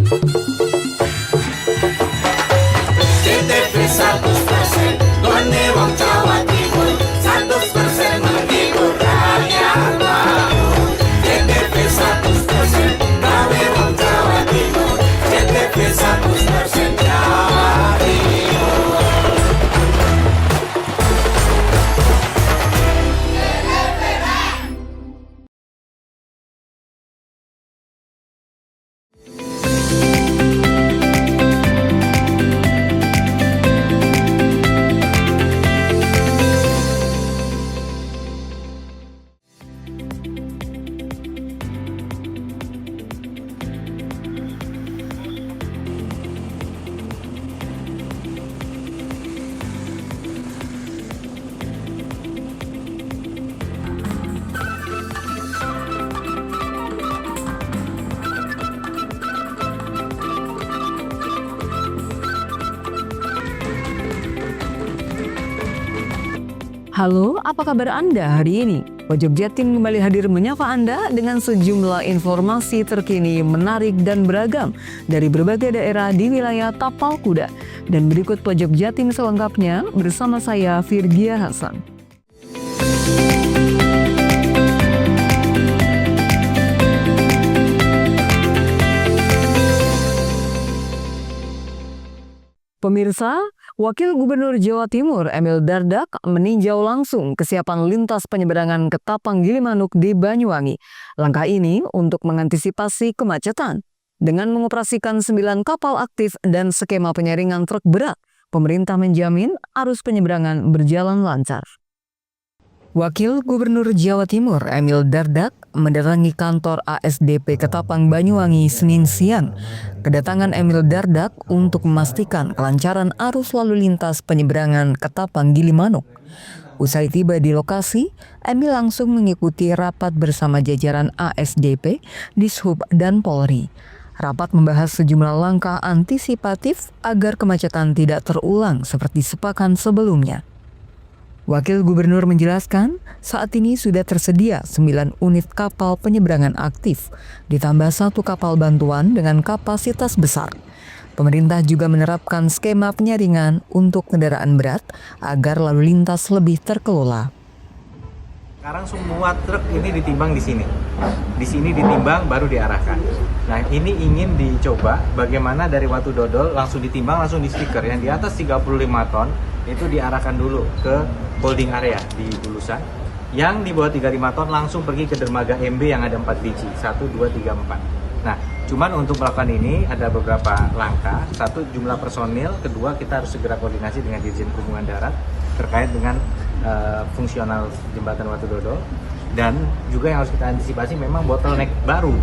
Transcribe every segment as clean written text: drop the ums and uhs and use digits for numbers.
JTV 100% Gone Wong Jawa Timur 100% menghibur rakyat makmur. JTV 100% Gone Wong Jawa Timur JTV 100% Jawa Timur. Halo, apa kabar Anda hari ini? Pojok Jatim kembali hadir menyapa Anda dengan sejumlah informasi terkini, menarik dan beragam dari berbagai daerah di wilayah Tapal Kuda. Dan berikut Pojok Jatim selengkapnya bersama saya Virgia Hasan. Pemirsa, Wakil Gubernur Jawa Timur Emil Dardak meninjau langsung kesiapan lintas penyeberangan Ketapang Gilimanuk di Banyuwangi. Langkah ini untuk mengantisipasi kemacetan. Dengan mengoperasikan 9 kapal aktif dan skema penyaringan truk berat, pemerintah menjamin arus penyeberangan berjalan lancar. Wakil Gubernur Jawa Timur Emil Dardak mendatangi kantor ASDP Ketapang Banyuwangi Senin siang. Kedatangan Emil Dardak untuk memastikan kelancaran arus lalu lintas penyeberangan Ketapang Gilimanuk. Usai tiba di lokasi, Emil langsung mengikuti rapat bersama jajaran ASDP, Dishub, dan Polri. Rapat membahas sejumlah langkah antisipatif agar kemacetan tidak terulang seperti sepekan sebelumnya. Wakil Gubernur menjelaskan, saat ini sudah tersedia 9 unit kapal penyeberangan aktif, ditambah 1 kapal bantuan dengan kapasitas besar. Pemerintah juga menerapkan skema penyaringan untuk kendaraan berat agar lalu lintas lebih terkelola. Sekarang semua truk ini ditimbang di sini. Di sini ditimbang baru diarahkan. Nah, ini ingin dicoba bagaimana dari Watu Dodol langsung ditimbang, langsung di stiker. Yang di atas 35 ton itu diarahkan dulu ke holding area di Bulusan. Yang di bawah 35 ton langsung pergi ke dermaga MB yang ada 4 biji, 1, 2, 3, 4. Nah, cuman untuk melakukan ini ada beberapa langkah. Satu, jumlah personil. Kedua, kita harus segera koordinasi dengan Dirjen Perhubungan Darat terkait dengan fungsional jembatan Watu Dodol. Dan juga yang harus kita antisipasi memang bottleneck baru.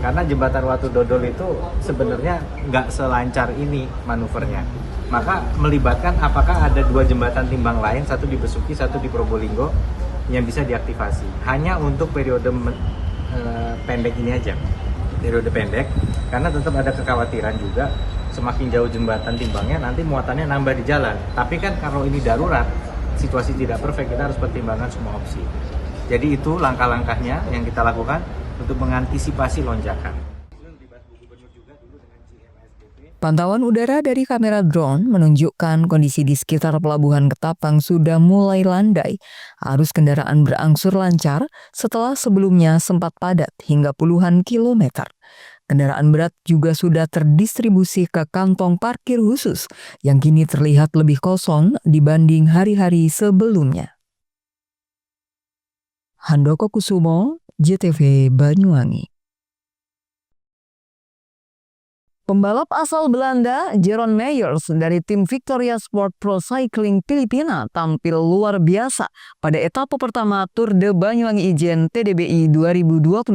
Karena jembatan Watu Dodol itu sebenarnya nggak selancar ini manuvernya. Maka melibatkan apakah ada 2 jembatan timbang lain, satu di Besuki, satu di Probolinggo yang bisa diaktifasi. Hanya untuk periode pendek ini aja, periode pendek, karena tetap ada kekhawatiran juga semakin jauh jembatan timbangnya nanti muatannya nambah di jalan. Tapi kan kalau ini darurat, situasi tidak perfect, kita harus pertimbangkan semua opsi. Jadi itu langkah-langkahnya yang kita lakukan untuk mengantisipasi lonjakan. Pantauan udara dari kamera drone menunjukkan kondisi di sekitar pelabuhan Ketapang sudah mulai landai. Arus kendaraan berangsur lancar setelah sebelumnya sempat padat hingga puluhan kilometer. Kendaraan berat juga sudah terdistribusi ke kantong parkir khusus yang kini terlihat lebih kosong dibanding hari-hari sebelumnya. Handoko Kusumo, JTV Banyuwangi. Pembalap asal Belanda, Jeroen Meyers dari tim Victoria Sport Pro Cycling Filipina tampil luar biasa pada etapa pertama Tour de Banyuwangi Ijen TDBI 2025.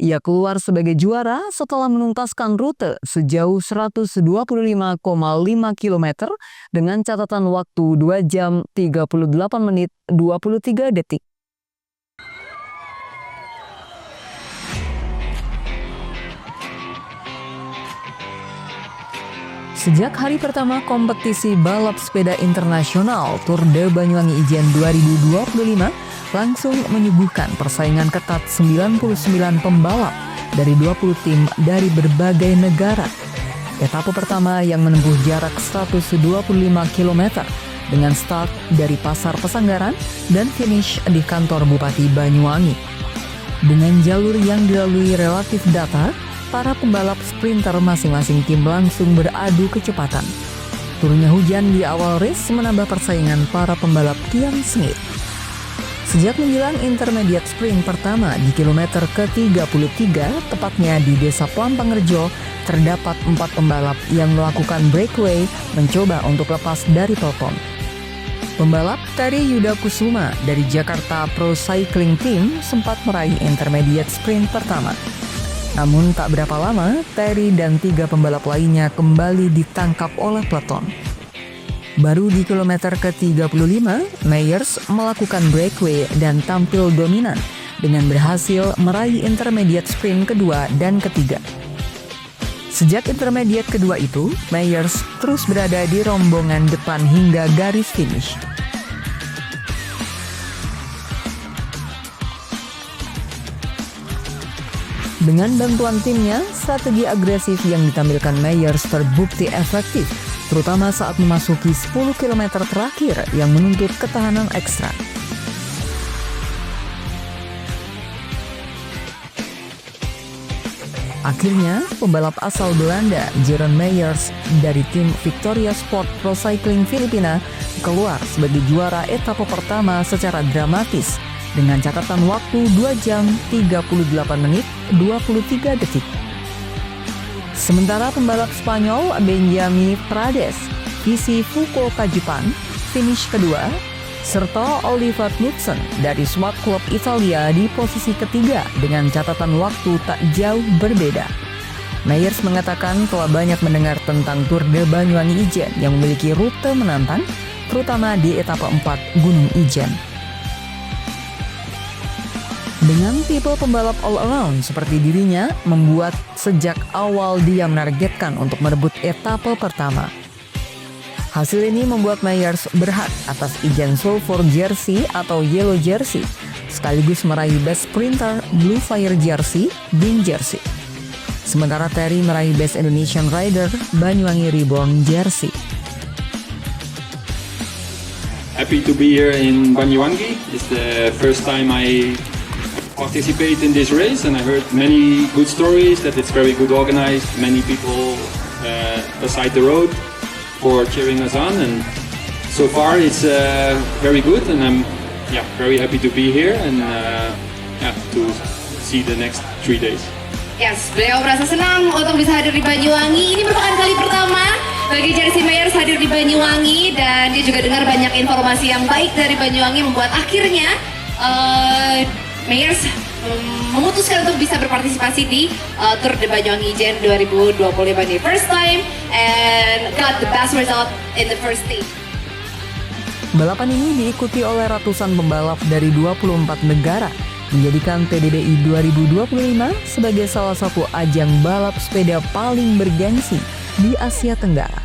Ia keluar sebagai juara setelah menuntaskan rute sejauh 125,5 km dengan catatan waktu 2 jam 38 menit 23 detik. Sejak hari pertama kompetisi balap sepeda internasional Tour de Banyuwangi Ijen 2025 langsung menyuguhkan persaingan ketat 99 pembalap dari 20 tim dari berbagai negara. Etapa pertama yang menempuh jarak 125 km dengan start dari Pasar Pesanggaran dan finish di kantor Bupati Banyuwangi. Dengan jalur yang dilalui relatif datar, para pembalap sprinter masing-masing tim langsung beradu kecepatan. Turunnya hujan di awal race menambah persaingan para pembalap kian sengit. Sejak menjelang intermediate sprint pertama di kilometer ke-33, tepatnya di Desa Plampangrejo, terdapat 4 pembalap yang melakukan breakaway mencoba untuk lepas dari peloton. Pembalap Terry Yuda Kusuma dari Jakarta Pro Cycling Team sempat meraih intermediate sprint pertama. Namun tak berapa lama, Terry dan 3 pembalap lainnya kembali ditangkap oleh peloton. Baru di kilometer ke-35, Meyers melakukan breakaway dan tampil dominan dengan berhasil meraih intermediate sprint kedua dan ketiga. Sejak intermediate kedua itu, Meyers terus berada di rombongan depan hingga garis finish. Dengan bantuan timnya, strategi agresif yang ditampilkan Meyers terbukti efektif, terutama saat memasuki 10 km terakhir yang menuntut ketahanan ekstra. Akhirnya, pembalap asal Belanda, Jeroen Meyers dari tim Victoria Sport Pro Cycling Filipina keluar sebagai juara etapa pertama secara dramatis dengan catatan waktu 2 jam 38 menit 23 detik. Sementara pembalap Spanyol Benjamin Prades, visi Fukuoka Jepang, finish kedua, serta Oliver Knudsen dari SWAT Club Italia di posisi ketiga dengan catatan waktu tak jauh berbeda. Meyers mengatakan telah banyak mendengar tentang Tour de Banyuwangi Ijen yang memiliki rute menantang, terutama di etapa 4 Gunung Ijen. Dengan tipe pembalap all-around seperti dirinya, membuat sejak awal dia menargetkan untuk merebut etapa pertama. Hasil ini membuat Meyers berhak atas Ijen Sulphur Jersey atau Yellow Jersey, sekaligus meraih Best Sprinter Blue Fire Jersey, Green Jersey. Sementara Terry meraih Best Indonesian Rider Banyuwangi Reborn Jersey. Happy to be here in Banyuwangi. It's the first time I participate in this race, and I heard many good stories that it's very good organized, many people beside the road for cheering us on, and so far it's very good, and I'm very happy to be here and to see the next 3 days. Yes, beliau merasa senang untuk bisa hadir di Banyuwangi. Ini merupakan kali pertama bagi Jersey Meyers hadir di Banyuwangi, dan dia juga dengar banyak informasi yang baik dari Banyuwangi, membuat akhirnya Meyers memutuskan untuk bisa berpartisipasi di Tour de Banyuwangi Ijen 2025 ini. First time and got the best result in the first stage. Balapan ini diikuti oleh ratusan pembalap dari 24 negara, menjadikan TDBI 2025 sebagai salah satu ajang balap sepeda paling bergengsi di Asia Tenggara.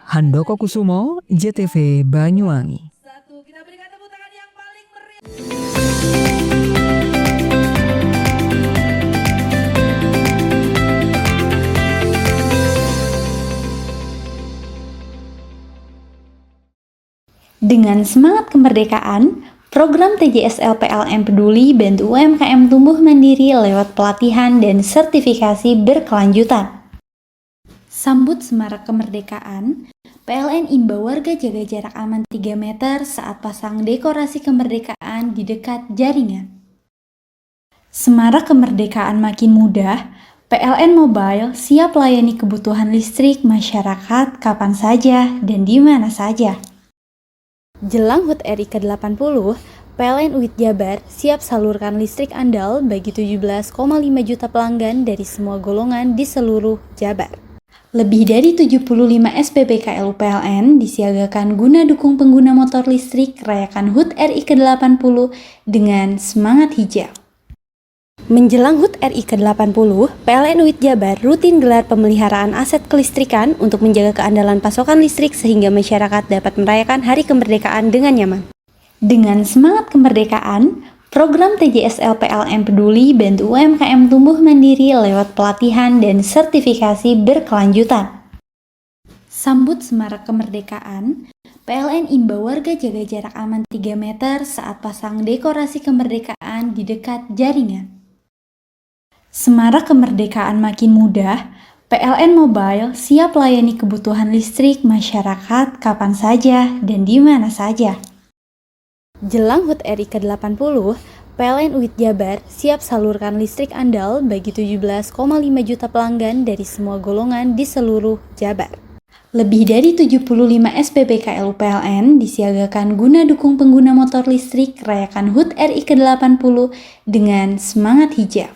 Handoko Kusumo, JTV Banyuwangi. Kita berikan tepuk tangan yang paling meriah. Dengan semangat kemerdekaan, program TJSL PLN Peduli bantu UMKM tumbuh mandiri lewat pelatihan dan sertifikasi berkelanjutan. Sambut semarak kemerdekaan, PLN imbau warga jaga jarak aman 3 meter saat pasang dekorasi kemerdekaan di dekat jaringan. Semarak kemerdekaan makin mudah, PLN Mobile siap layani kebutuhan listrik masyarakat kapan saja dan di mana saja. Jelang HUT RI ke-80, PLN UIT Jabar siap salurkan listrik andal bagi 17,5 juta pelanggan dari semua golongan di seluruh Jabar. Lebih dari 75 SPBKL PLN disiagakan guna dukung pengguna motor listrik rayakan HUT RI ke-80 dengan semangat hijau. Menjelang HUT RI ke-80, PLN UIT Jabar rutin gelar pemeliharaan aset kelistrikan untuk menjaga keandalan pasokan listrik sehingga masyarakat dapat merayakan Hari Kemerdekaan dengan nyaman. Dengan semangat kemerdekaan, Program TJSL PLN Peduli bantu UMKM tumbuh mandiri lewat pelatihan dan sertifikasi berkelanjutan. Sambut Semarak Kemerdekaan, PLN imbau warga jaga jarak aman 3 meter saat pasang dekorasi kemerdekaan di dekat jaringan. Semarak Kemerdekaan makin mudah, PLN Mobile siap layani kebutuhan listrik masyarakat kapan saja dan di mana saja. Jelang HUT RI ke-80, PLN UIT Jabar siap salurkan listrik andal bagi 17,5 juta pelanggan dari semua golongan di seluruh Jabar. Lebih dari 75 SPBKL PLN disiagakan guna dukung pengguna motor listrik rayakan HUT RI ke-80 dengan semangat hijau.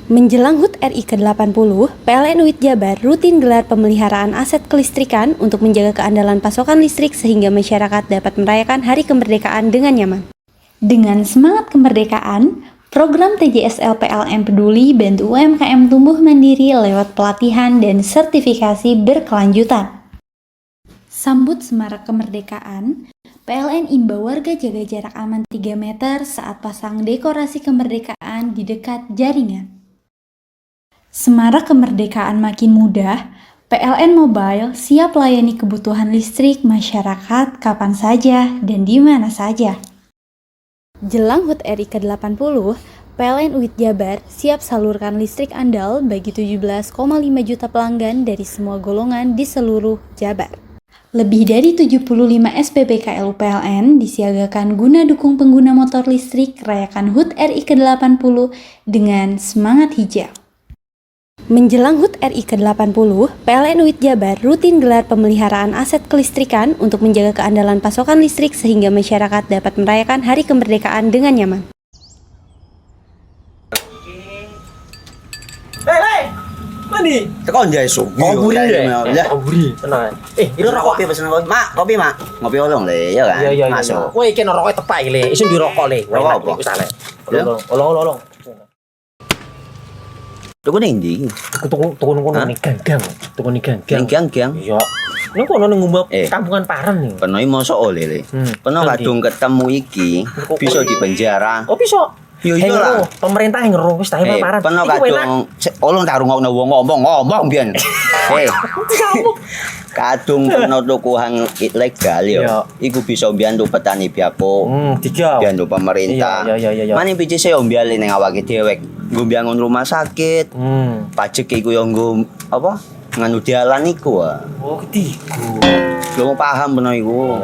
Menjelang HUT RI ke-80, PLN UIT Jabar rutin gelar pemeliharaan aset kelistrikan untuk menjaga keandalan pasokan listrik sehingga masyarakat dapat merayakan Hari Kemerdekaan dengan nyaman. Dengan semangat kemerdekaan, program TJSL PLN Peduli bantu UMKM tumbuh mandiri lewat pelatihan dan sertifikasi berkelanjutan. Sambut Semarak Kemerdekaan, PLN imbau warga jaga jarak aman 3 meter saat pasang dekorasi kemerdekaan di dekat jaringan. Semarak Kemerdekaan makin mudah, PLN Mobile siap layani kebutuhan listrik masyarakat kapan saja dan di mana saja. Jelang HUT RI ke-80, PLN UIT Jabar siap salurkan listrik andal bagi 17,5 juta pelanggan dari semua golongan di seluruh Jabar. Lebih dari 75 SPBKL PLN disiagakan guna dukung pengguna motor listrik rayakan HUT RI ke-80 dengan semangat hijau. Menjelang HUT RI ke-80, PLN UIT Jabar rutin gelar pemeliharaan aset kelistrikan untuk menjaga keandalan pasokan listrik sehingga masyarakat dapat merayakan Hari Kemerdekaan dengan nyaman. Hei, mandi. Tekan jaya su. Buri ya. Buri. Tenang. Ini rokok. Kopi pesen kopi. Mak, kopi, Mak. Ngopi olong le, ya kan? Iya. Masuk. Woi, iki rokok tepak iki le. Isin dirokok le. Rokok apa? Wis ale. Ya. Olong. Tuku ning ndi? Tuku ning ganggang. Tuku ning ganggang. Ning gang-gang. Iya. Ning kono ning ngumbah Eh. kampungan Paren nih. Penoi mosok oleh le. Peno Nanti. kadung ketemu iki bisa dipenjara. Oh bisa. Yo iya lah. Pemerintah yang ngeru wis tahe Paren. Peno Iki enak. kadung olong tak rungokno wong ngomong biyen. Kadung peno tuku hang ilegal yo. Iya. Iku bisa mbiyantu petani biako. Tiga. Mbiyantu pemerintah. Iya. Mane pici se ombyale ning awake dhewe. Nggo mbiyangun rumah sakit. Pajak iku yo nggo apa? Nganu dalan iku ah. Oh, ketiku. Lu paham peno iku.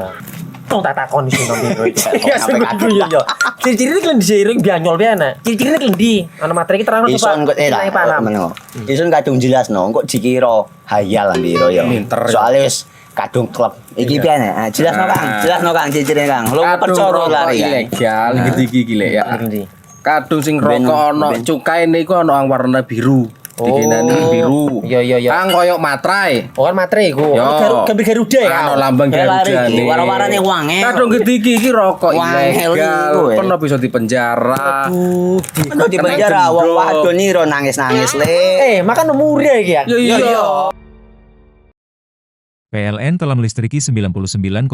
Tong tak takon sing nang biro iki. Iya, sampe Iya. Ciri-cirine klend diseiring bianyol piye ana. Ciricirine klendi. Ana materi terang Ison kok Nilai paham. Ison kadung jelasno, kok dikira hayal ambiro ya. Soale wis kadung klub. Iki piye nek? Jelasno Kang, ciri-cirine Kang. Lu percaya lari kan. ilegal iki lek ya. Klendi. Kadung sing rokok ana cukae niku ana warna biru. Dikenani biru. Iya. Kang koyo matrai. Oh kan materi iku. Yo. Gambar Garuda ya. Ana lambang Garuda. Wara-warane wange. Kadung gede iki rokok Wangel ilegal. iku, eh. Pernah bisa dipenjara. Ono di penjara wong wadon niro nangis-nangis le. Makan murah iki ya. Iya. PLN telah melistriki 99,68%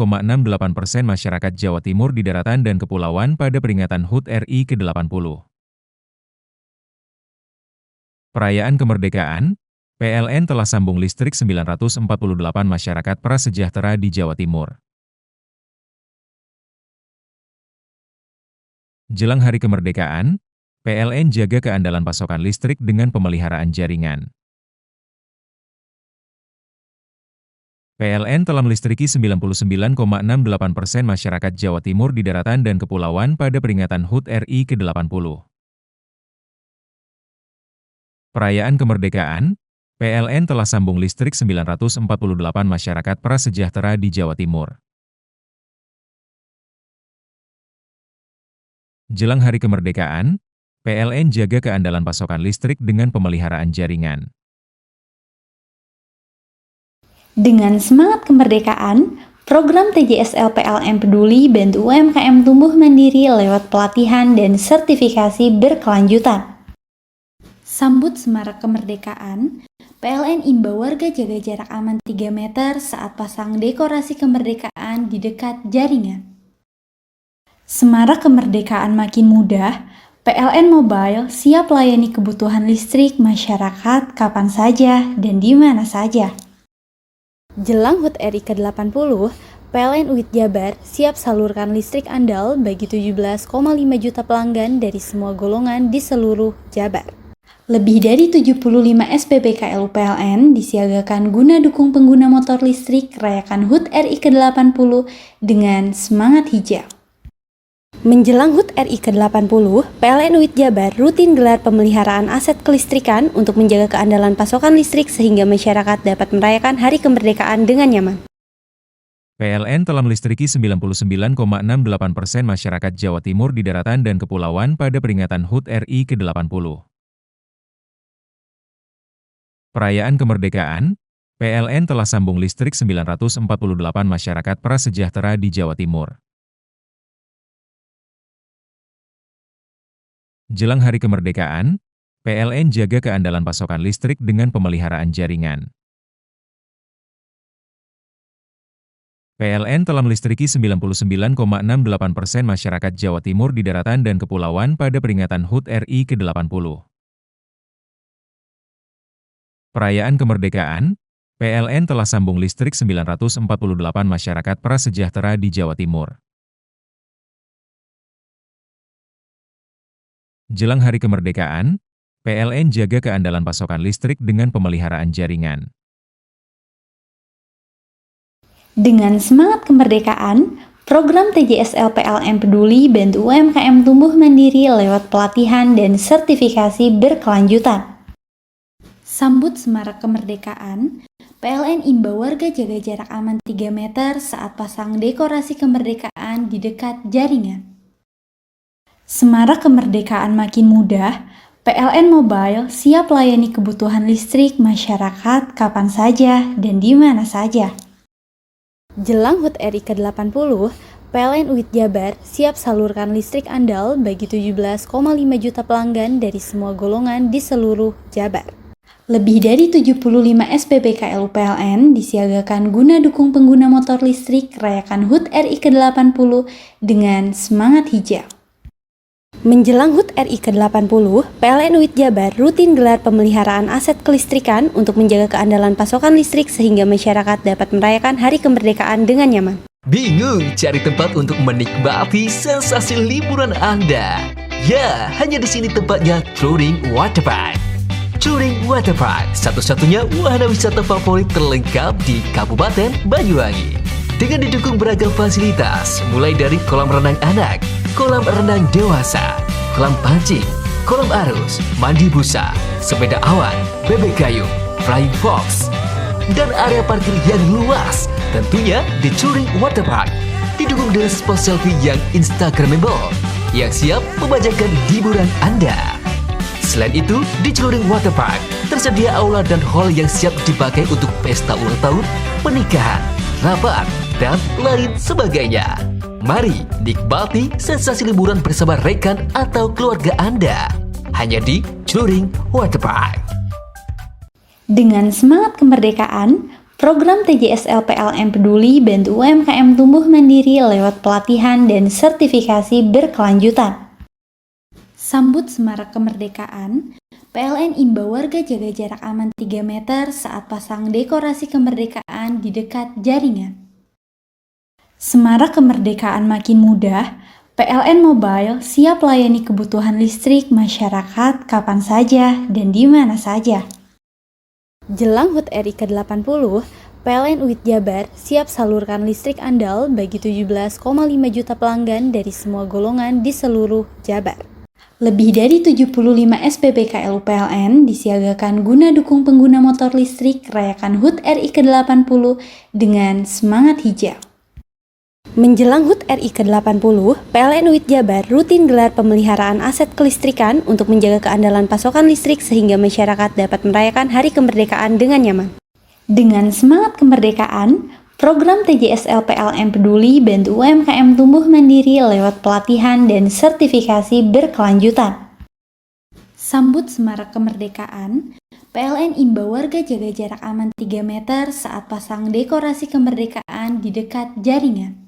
masyarakat Jawa Timur di daratan dan kepulauan pada peringatan HUT RI ke-80. Perayaan kemerdekaan, PLN telah sambung listrik 948 masyarakat prasejahtera di Jawa Timur. Jelang Hari Kemerdekaan, PLN jaga keandalan pasokan listrik dengan pemeliharaan jaringan. PLN telah melistriki 99,68% masyarakat Jawa Timur di daratan dan kepulauan pada peringatan HUT RI ke-80. Perayaan kemerdekaan, PLN telah sambung listrik 948 masyarakat prasejahtera di Jawa Timur. Jelang Hari Kemerdekaan, PLN jaga keandalan pasokan listrik dengan pemeliharaan jaringan. Dengan semangat kemerdekaan, program TJSL PLN Peduli bantu UMKM tumbuh mandiri lewat pelatihan dan sertifikasi berkelanjutan. Sambut Semarak Kemerdekaan, PLN imbau warga jaga jarak aman 3 meter saat pasang dekorasi kemerdekaan di dekat jaringan. Semarak kemerdekaan makin mudah, PLN Mobile siap layani kebutuhan listrik masyarakat kapan saja dan di mana saja. Jelang HUT RI ke-80, PLN UIT Jabar siap salurkan listrik andal bagi 17,5 juta pelanggan dari semua golongan di seluruh Jabar. Lebih dari 75 SPBKL PLN disiagakan guna dukung pengguna motor listrik rayakan HUT RI ke-80 dengan semangat hijau. Menjelang HUT RI ke-80, PLN UIT Jabar rutin gelar pemeliharaan aset kelistrikan untuk menjaga keandalan pasokan listrik sehingga masyarakat dapat merayakan Hari Kemerdekaan dengan nyaman. PLN telah melistriki 99,68% masyarakat Jawa Timur di daratan dan kepulauan pada peringatan HUT RI ke-80. Perayaan kemerdekaan, PLN telah sambung listrik 948 masyarakat prasejahtera di Jawa Timur. Jelang Hari Kemerdekaan, PLN jaga keandalan pasokan listrik dengan pemeliharaan jaringan. PLN telah melistriki 99,68% masyarakat Jawa Timur di daratan dan kepulauan pada peringatan HUT RI ke-80. Perayaan kemerdekaan, PLN telah sambung listrik 948 masyarakat prasejahtera di Jawa Timur. Jelang Hari Kemerdekaan, PLN jaga keandalan pasokan listrik dengan pemeliharaan jaringan. Dengan semangat kemerdekaan, program TJSL PLN Peduli bantu UMKM tumbuh mandiri lewat pelatihan dan sertifikasi berkelanjutan. Sambut semarak kemerdekaan, PLN imbau warga jaga jarak aman 3 meter saat pasang dekorasi kemerdekaan di dekat jaringan. Semarak kemerdekaan makin mudah, PLN Mobile siap layani kebutuhan listrik masyarakat kapan saja dan di mana saja. Jelang HUT RI ke-80, PLN UIT Jabar siap salurkan listrik andal bagi 17,5 juta pelanggan dari semua golongan di seluruh Jabar. Lebih dari 75 SPBKL PLN disiagakan guna dukung pengguna motor listrik rayakan HUT RI ke-80 dengan semangat hijau. Menjelang HUT RI ke-80, PLN UIT Jabar rutin gelar pemeliharaan aset kelistrikan untuk menjaga keandalan pasokan listrik sehingga masyarakat dapat merayakan Hari Kemerdekaan dengan nyaman. Bingung cari tempat untuk menikmati sensasi liburan Anda? Ya, hanya di sini tempatnya Touring Waterpark. Touring Waterpark, satu-satunya wahana wisata favorit terlengkap di Kabupaten Banyuwangi. Dengan didukung beragam fasilitas, mulai dari kolam renang anak, kolam renang dewasa, kolam pancing, kolam arus, mandi busa, sepeda awan, bebek kayu, flying fox, dan area parkir yang luas. Tentunya di Touring Waterpark, didukung dengan spot selfie yang instagramable, yang siap membajakan hiburan Anda. Selain itu, di Touring Waterpark, tersedia aula dan hall yang siap dipakai untuk pesta ulang tahun, pernikahan, rapat, dan lain sebagainya. Mari nikmati sensasi liburan bersama rekan atau keluarga Anda. Hanya di Touring Waterpark. Dengan semangat kemerdekaan, program TJSL PLN Peduli bantu UMKM tumbuh mandiri lewat pelatihan dan sertifikasi berkelanjutan. Sambut semarak kemerdekaan, PLN imbau warga jaga jarak aman 3 meter saat pasang dekorasi kemerdekaan di dekat jaringan. Semarak kemerdekaan makin mudah, PLN Mobile siap layani kebutuhan listrik masyarakat kapan saja dan di mana saja. Jelang HUT RI ke-80, PLN UIT Jabar siap salurkan listrik andal bagi 17,5 juta pelanggan dari semua golongan di seluruh Jabar. Lebih dari 75 SPBKL PLN disiagakan guna dukung pengguna motor listrik rayakan HUT RI ke-80 dengan semangat hijau. Menjelang HUT RI ke-80, PLN UIT Jabar rutin gelar pemeliharaan aset kelistrikan untuk menjaga keandalan pasokan listrik sehingga masyarakat dapat merayakan Hari Kemerdekaan dengan nyaman. Dengan semangat kemerdekaan, program TJSL PLN Peduli bantu UMKM tumbuh mandiri lewat pelatihan dan sertifikasi berkelanjutan. Sambut semarak kemerdekaan, PLN imbau warga jaga jarak aman 3 meter saat pasang dekorasi kemerdekaan di dekat jaringan.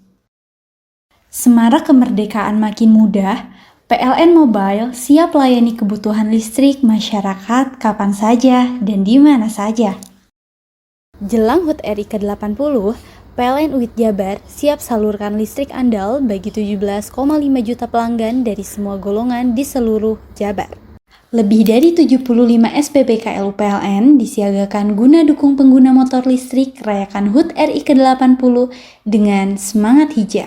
Semarak kemerdekaan makin mudah, PLN Mobile siap layani kebutuhan listrik masyarakat kapan saja dan di mana saja. Jelang HUT RI ke-80, PLN UIT Jabar siap salurkan listrik andal bagi 17,5 juta pelanggan dari semua golongan di seluruh Jabar. Lebih dari 75 SPBKL PLN disiagakan guna dukung pengguna motor listrik rayakan HUT RI ke-80 dengan semangat hijau.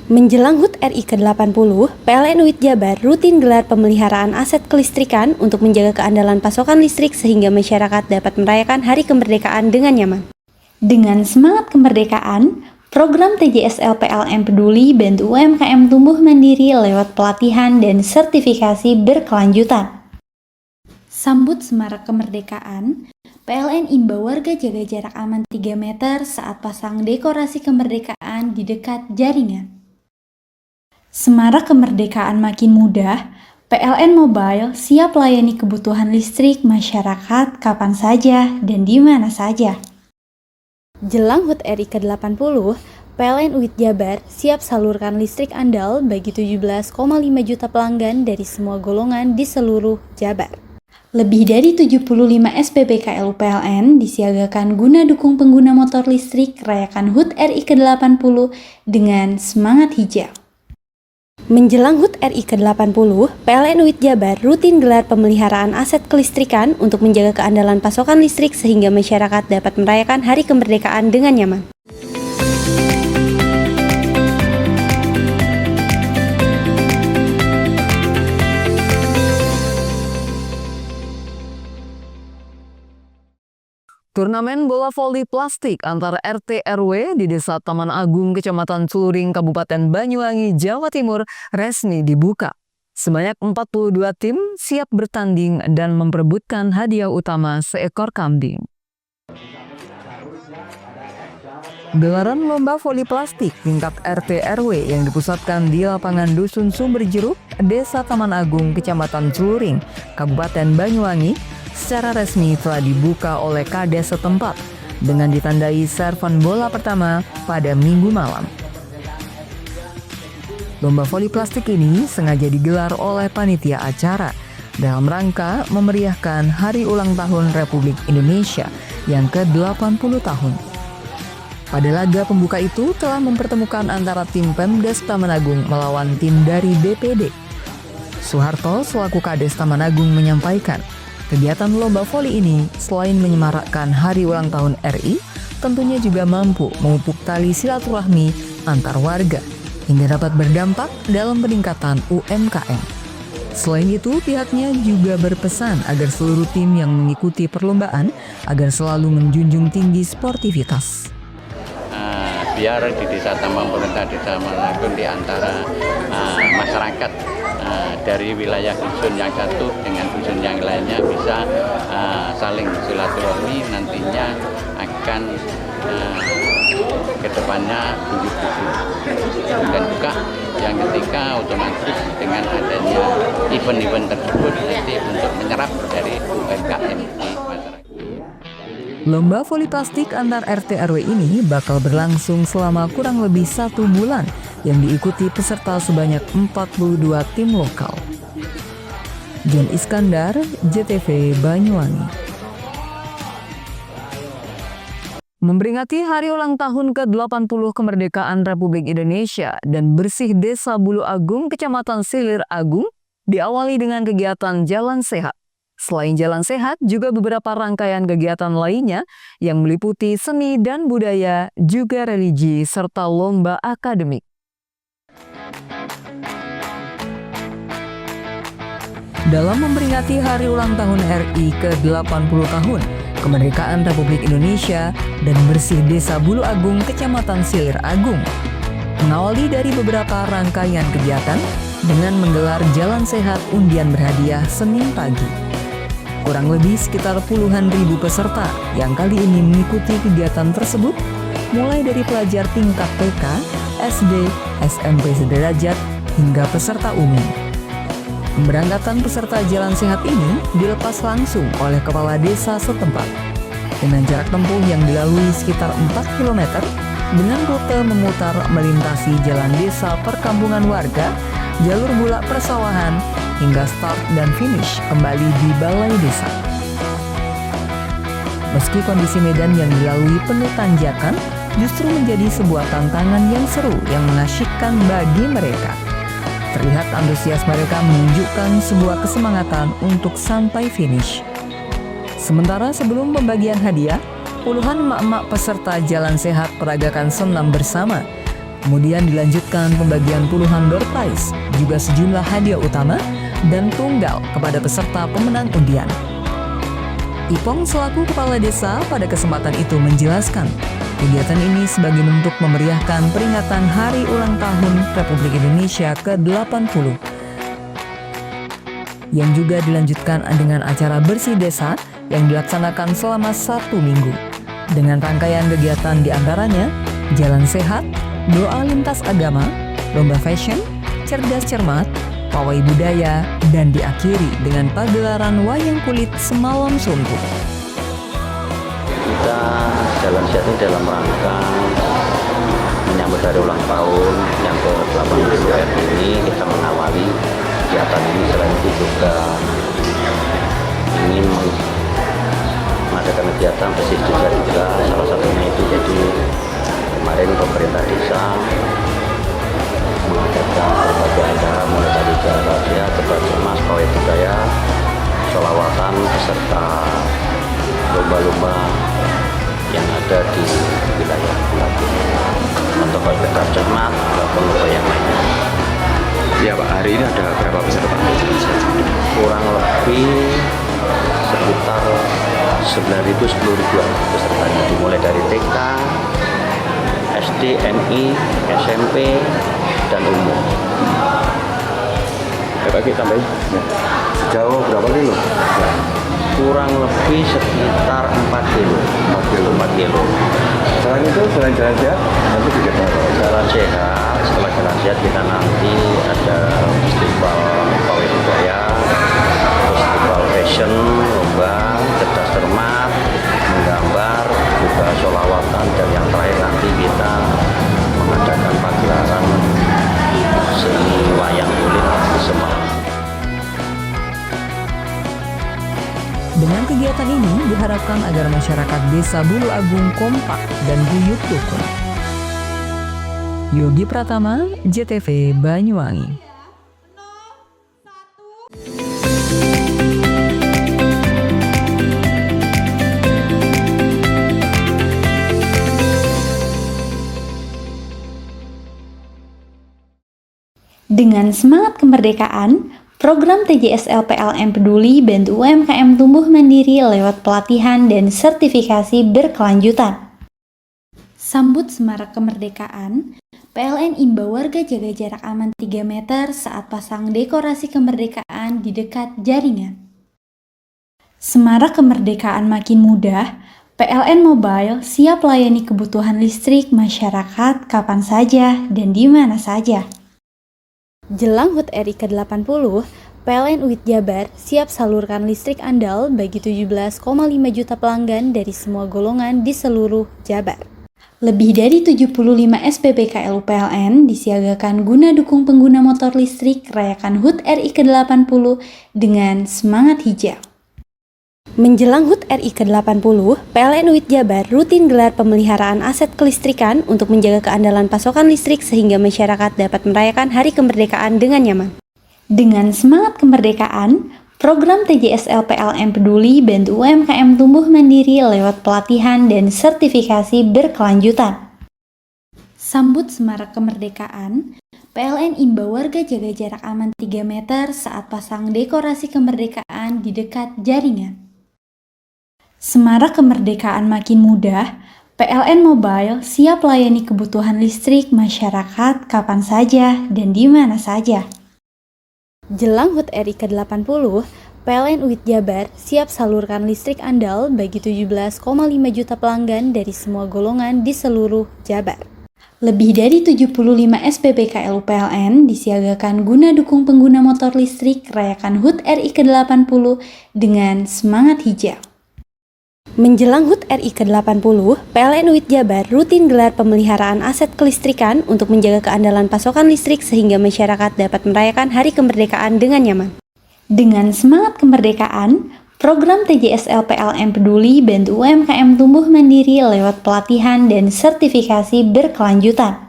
Menjelang HUT RI ke-80, PLN UIT Jabar rutin gelar pemeliharaan aset kelistrikan untuk menjaga keandalan pasokan listrik sehingga masyarakat dapat merayakan Hari Kemerdekaan dengan nyaman. Dengan semangat kemerdekaan, program TJSL PLN Peduli bantu UMKM tumbuh mandiri lewat pelatihan dan sertifikasi berkelanjutan. Sambut semarak kemerdekaan, PLN imbau warga jaga jarak aman 3 meter saat pasang dekorasi kemerdekaan di dekat jaringan. Semarak kemerdekaan makin mudah, PLN Mobile siap layani kebutuhan listrik masyarakat kapan saja dan di mana saja. Jelang HUT RI ke-80, PLN UIT Jabar siap salurkan listrik andal bagi 17,5 juta pelanggan dari semua golongan di seluruh Jabar. Lebih dari 75 SPBKL PLN disiagakan guna dukung pengguna motor listrik rayakan HUT RI ke-80 dengan semangat hijau. Menjelang HUT RI ke-80, PLN UIT Jabar rutin gelar pemeliharaan aset kelistrikan untuk menjaga keandalan pasokan listrik sehingga masyarakat dapat merayakan Hari Kemerdekaan dengan nyaman. Turnamen bola voli plastik antar RT RW di Desa Taman Agung, Kecamatan Celuring, Kabupaten Banyuwangi, Jawa Timur resmi dibuka. Sebanyak 42 tim siap bertanding dan memperebutkan hadiah utama seekor kambing. Gelaran lomba voli plastik tingkat RT RW yang dipusatkan di lapangan Dusun Sumber Jeruk, Desa Taman Agung, Kecamatan Celuring, Kabupaten Banyuwangi, secara resmi telah dibuka oleh Kades setempat dengan ditandai servan bola pertama pada Minggu malam. Lomba voli plastik ini sengaja digelar oleh panitia acara dalam rangka memeriahkan Hari Ulang Tahun Republik Indonesia yang ke-80 tahun. Pada laga pembuka itu telah mempertemukan antara tim Pemdes Taman Agung melawan tim dari BPD. Suharto selaku Kades Taman Agung menyampaikan, kegiatan lomba voli ini selain menyemarakkan Hari Ulang Tahun RI, tentunya juga mampu memupuk tali silaturahmi antar warga hingga dapat berdampak dalam peningkatan UMKM. Selain itu, pihaknya juga berpesan agar seluruh tim yang mengikuti perlombaan agar selalu menjunjung tinggi sportivitas. Biar di Desa Taman pemerintah Desa Taman Agung di antara masyarakat dari wilayah dusun yang satu dengan dusun yang lainnya bisa saling silaturahmi, nantinya akan kedepannya buyut-buyut. Dan juga yang ketiga otomatis dengan adanya event-event tersebut nanti untuk menyerap dari UMKM di masyarakat. Lomba voli plastik antar RT RW ini bakal berlangsung selama kurang lebih 1 bulan yang diikuti peserta sebanyak 42 tim lokal. John Iskandar, JTV Banyuwangi. Memperingati Hari Ulang Tahun ke-80 Kemerdekaan Republik Indonesia dan Bersih Desa Bulu Agung, Kecamatan Silir Agung, diawali dengan kegiatan Jalan Sehat. Selain Jalan Sehat, juga beberapa rangkaian kegiatan lainnya yang meliputi seni dan budaya, juga religi, serta lomba akademik. Dalam memperingati Hari Ulang Tahun RI ke-80 tahun, Kemerdekaan Republik Indonesia dan Bersih Desa Bulu Agung, Kecamatan Silir Agung, mengawali dari beberapa rangkaian kegiatan dengan menggelar Jalan Sehat undian berhadiah Senin pagi. Kurang lebih sekitar puluhan ribu peserta yang kali ini mengikuti kegiatan tersebut, mulai dari pelajar tingkat TK, SD, SMP sederajat, hingga peserta umum. Pemberangkatan peserta Jalan Sehat ini dilepas langsung oleh kepala desa setempat. Dengan jarak tempuh yang dilalui sekitar 4 km, dengan rute memutar melintasi jalan desa perkampungan warga, jalur bulak persawahan, hingga start dan finish kembali di balai desa. Meski kondisi medan yang dilalui penuh tanjakan, justru menjadi sebuah tantangan yang seru yang menasyikkan bagi mereka. Terlihat antusias mereka menunjukkan sebuah kesemangatan untuk sampai finish. Sementara sebelum pembagian hadiah, puluhan emak-emak peserta Jalan Sehat peragakan senam bersama. Kemudian dilanjutkan pembagian puluhan door prize, juga sejumlah hadiah utama dan tunggal kepada peserta pemenang undian. Ipong selaku kepala desa pada kesempatan itu menjelaskan, kegiatan ini sebagai bentuk memeriahkan peringatan Hari Ulang Tahun Republik Indonesia ke-80, yang juga dilanjutkan dengan acara bersih desa yang dilaksanakan selama 1 minggu. Dengan rangkaian kegiatan diantaranya Jalan Sehat, doa lintas agama, lomba fashion, cerdas cermat, pawai budaya, dan diakhiri dengan pagelaran wayang kulit semalam suntuk. Kita Jalan Sehat ini dalam rangka menyambut hari ulang tahun yang ke-80 ini, kita mengawali kegiatan ini. Selain itu juga ingin mengadakan kegiatan bersih desa juga, salah satunya itu jadi kemarin pemerintah desa mengadakan berbagai acara mulai dari jalan raya, cerdas cermat, pawai budaya, sholawatan beserta lomba-lomba yang ada di wilayah Bulagung. Untuk cerdas cermat maupun lomba yang lainnya. Ya Pak, hari ini ada berapa peserta Pak? Kurang lebih sekitar 9.000-10.000 pesertanya, dimulai dari TK, SD, MI, SMP, dan umum. Ya Pak, kita tambahin. Sejauh berapa kilo? Kurang lebih sekitar 4 kilo. Selain itu, selain jalan sehat, nanti juga jalan sehat. Setelah jalan sehat kita nanti ada festival pawai budaya, festival fashion, lomba cerdas cermat, menggambar, juga sholawatan, dan yang terakhir nanti kita mengadakan pagelaran seni wayang kulit semalam. Dengan kegiatan ini diharapkan agar masyarakat Desa Bulu Agung kompak dan guyup rukun. Yogi Pratama, JTV Banyuwangi. Dengan semangat kemerdekaan, program TJSL PLN Peduli bantu UMKM tumbuh mandiri lewat pelatihan dan sertifikasi berkelanjutan. Sambut semarak kemerdekaan, PLN imbau warga jaga jarak aman 3 meter saat pasang dekorasi kemerdekaan di dekat jaringan. Semarak kemerdekaan makin mudah, PLN Mobile siap layani kebutuhan listrik masyarakat kapan saja dan di mana saja. Jelang HUT RI ke-80, PLN UIT Jabar siap salurkan listrik andal bagi 17,5 juta pelanggan dari semua golongan di seluruh Jabar. Lebih dari 75 SPBKLU PLN disiagakan guna dukung pengguna motor listrik rayakan HUT RI ke-80 dengan semangat hijau. Menjelang HUT RI ke-80, PLN UIT Jabar rutin gelar pemeliharaan aset kelistrikan untuk menjaga keandalan pasokan listrik sehingga masyarakat dapat merayakan Hari Kemerdekaan dengan nyaman. Dengan semangat kemerdekaan, program TJSL PLN Peduli bantu UMKM tumbuh mandiri lewat pelatihan dan sertifikasi berkelanjutan. Sambut semarak kemerdekaan, PLN imbau warga jaga jarak aman 3 meter saat pasang dekorasi kemerdekaan di dekat jaringan. Semarak kemerdekaan makin mudah, PLN Mobile siap layani kebutuhan listrik masyarakat kapan saja dan di mana saja. Jelang HUT RI ke-80, PLN UIT Jabar siap salurkan listrik andal bagi 17,5 juta pelanggan dari semua golongan di seluruh Jabar. Lebih dari 75 SPBKLU PLN disiagakan guna dukung pengguna motor listrik rayakan HUT RI ke-80 dengan semangat hijau. Menjelang HUT RI ke-80, PLN UIT Jabar rutin gelar pemeliharaan aset kelistrikan untuk menjaga keandalan pasokan listrik sehingga masyarakat dapat merayakan Hari Kemerdekaan dengan nyaman. Dengan semangat kemerdekaan, program TJSL PLN Peduli bantu UMKM tumbuh mandiri lewat pelatihan dan sertifikasi berkelanjutan.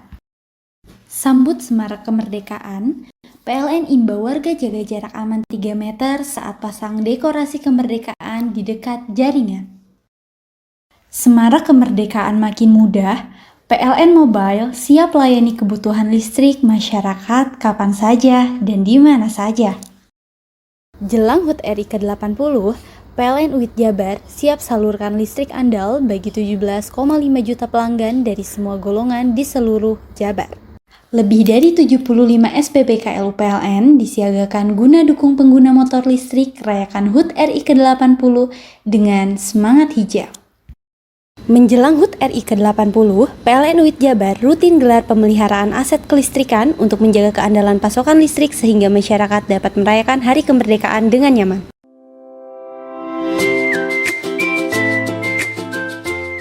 Sambut Semarak Kemerdekaan, PLN imbau warga jaga jarak aman 3 meter saat pasang dekorasi kemerdekaan di dekat jaringan. Semarak kemerdekaan makin mudah, PLN Mobile siap layani kebutuhan listrik masyarakat kapan saja dan di mana saja. Jelang HUT RI ke-80, PLN UIT Jabar siap salurkan listrik andal bagi 17,5 juta pelanggan dari semua golongan di seluruh Jabar. Lebih dari 75 SPBKLU PLN disiagakan guna dukung pengguna motor listrik rayakan HUT RI ke-80 dengan semangat hijau. Menjelang HUT RI ke-80, PLN UIT Jabar rutin gelar pemeliharaan aset kelistrikan untuk menjaga keandalan pasokan listrik sehingga masyarakat dapat merayakan Hari Kemerdekaan dengan nyaman.